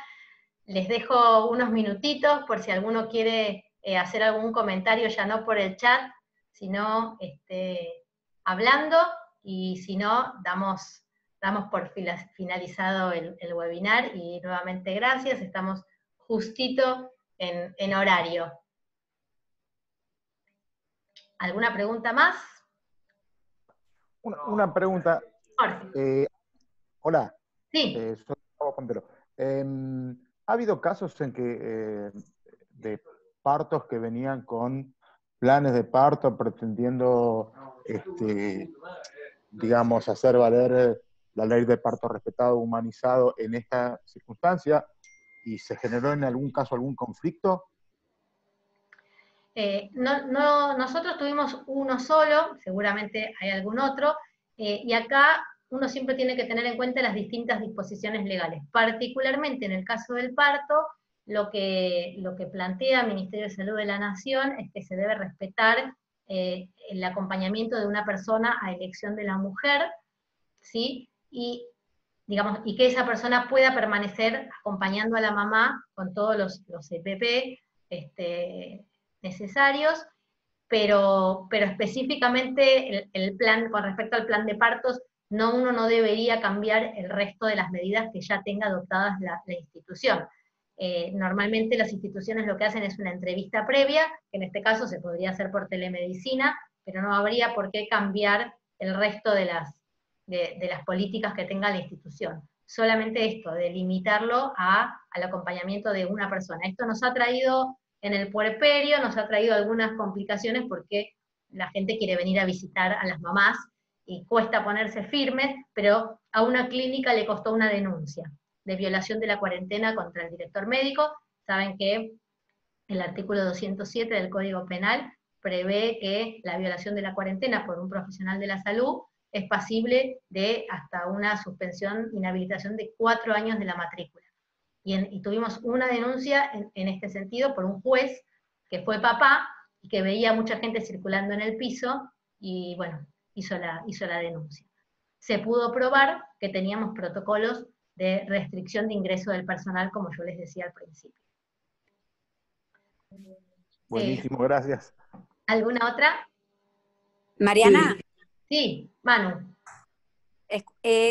Les dejo unos minutitos por si alguno quiere hacer algún comentario, ya no por el chat, sino hablando, y si no, damos por finalizado el webinar, y nuevamente gracias, estamos justito en horario. ¿Alguna pregunta más? Una pregunta. Hola. Sí. Soy Gustavo Pontero. ¿Ha habido casos en que de partos que venían con planes de parto pretendiendo, digamos, hacer valer la ley de parto respetado, humanizado en esta circunstancia, y se generó en algún caso algún conflicto? Nosotros tuvimos uno solo, seguramente hay algún otro, y acá uno siempre tiene que tener en cuenta las distintas disposiciones legales. Particularmente en el caso del parto, lo que plantea el Ministerio de Salud de la Nación es que se debe respetar el acompañamiento de una persona a elección de la mujer, ¿sí? Y que esa persona pueda permanecer acompañando a la mamá con todos los EPP necesarios, pero específicamente el plan, con respecto al plan de partos, uno no debería cambiar el resto de las medidas que ya tenga adoptadas la institución. Normalmente las instituciones lo que hacen es una entrevista previa, que en este caso se podría hacer por telemedicina, pero no habría por qué cambiar el resto de las políticas que tenga la institución. Solamente esto, de limitarlo al acompañamiento de una persona. Esto nos ha traído, en el puerperio, nos ha traído algunas complicaciones porque la gente quiere venir a visitar a las mamás y cuesta ponerse firmes, pero a una clínica le costó una denuncia de violación de la cuarentena contra el director médico. Saben que el artículo 207 del Código Penal prevé que la violación de la cuarentena por un profesional de la salud es pasible de hasta una suspensión, inhabilitación de 4 años de la matrícula. Y tuvimos una denuncia en este sentido por un juez que fue papá y que veía mucha gente circulando en el piso, y bueno, hizo la denuncia. Se pudo probar que teníamos protocolos de restricción de ingreso del personal, como yo les decía al principio. Buenísimo, gracias. ¿Alguna otra? Mariana. Sí, Manu.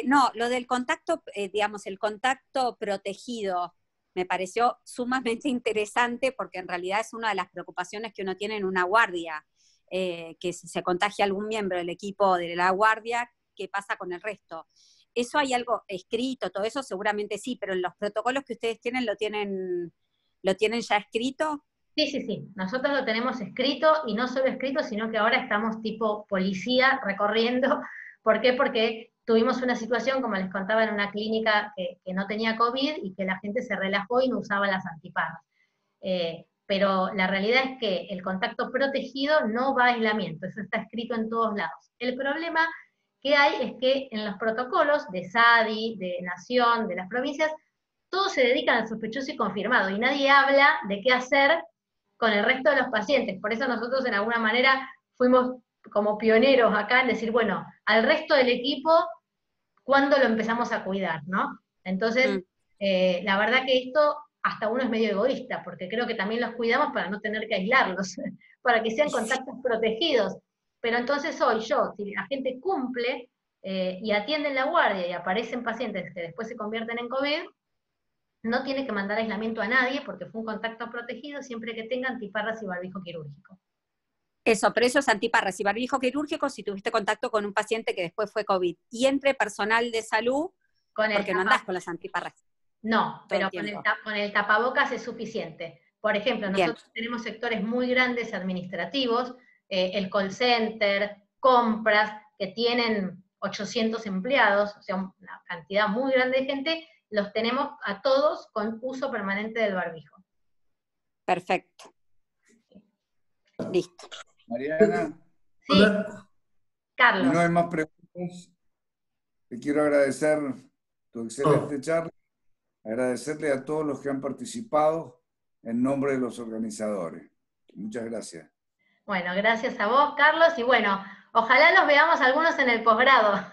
No, lo del contacto, digamos, el contacto protegido, me pareció sumamente interesante porque en realidad es una de las preocupaciones que uno tiene en una guardia, que si se contagia algún miembro del equipo de la guardia, ¿qué pasa con el resto? ¿Eso hay algo escrito? Todo eso seguramente sí, pero en los protocolos que ustedes tienen, ¿lo tienen ya escrito? Sí. Nosotros lo tenemos escrito, y no solo escrito, sino que ahora estamos tipo policía recorriendo. ¿Por qué? Porque tuvimos una situación, como les contaba, en una clínica que no tenía COVID y que la gente se relajó y no usaba las antiparras. Pero la realidad es que el contacto protegido no va a aislamiento, eso está escrito en todos lados. El problema que hay es que en los protocolos de SADI, de Nación, de las provincias, todos se dedican al sospechoso y confirmado, y nadie habla de qué hacer con el resto de los pacientes. Por eso nosotros en alguna manera fuimos como pioneros acá en decir, bueno, al resto del equipo, ¿cuándo lo empezamos a cuidar, no? Entonces, la verdad que esto hasta uno es medio egoísta, porque creo que también los cuidamos para no tener que aislarlos, para que sean contactos protegidos. Pero entonces hoy si la gente cumple y atiende en la guardia y aparecen pacientes que después se convierten en COVID, no tiene que mandar aislamiento a nadie porque fue un contacto protegido siempre que tenga antiparras y barbijo quirúrgico. Eso, pero eso es antiparras y barbijo quirúrgico si tuviste contacto con un paciente que después fue COVID. Y entre personal de salud, porque no andás con las antiparras. No, pero el con el tapabocas es suficiente. Por ejemplo, nosotros tenemos sectores muy grandes administrativos, el call center, compras, que tienen 800 empleados, o sea, una cantidad muy grande de gente, los tenemos a todos con uso permanente del barbijo. Perfecto. Listo. Mariana. Sí, Carlos. Si no hay más preguntas, te quiero agradecer tu excelente charla, agradecerle a todos los que han participado en nombre de los organizadores. Muchas gracias. Bueno, gracias a vos, Carlos, y bueno, ojalá los veamos algunos en el posgrado.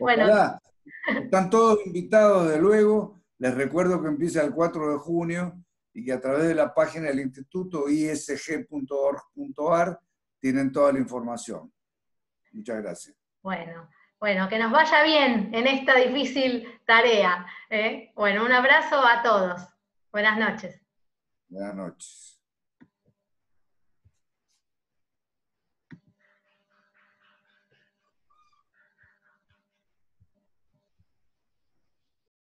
Ojalá. Están todos invitados, de luego. Les recuerdo que empieza el 4 de junio y que a través de la página del instituto isg.org.ar tienen toda la información. Muchas gracias. Bueno, que nos vaya bien en esta difícil tarea. Bueno, un abrazo a todos. Buenas noches. Buenas noches.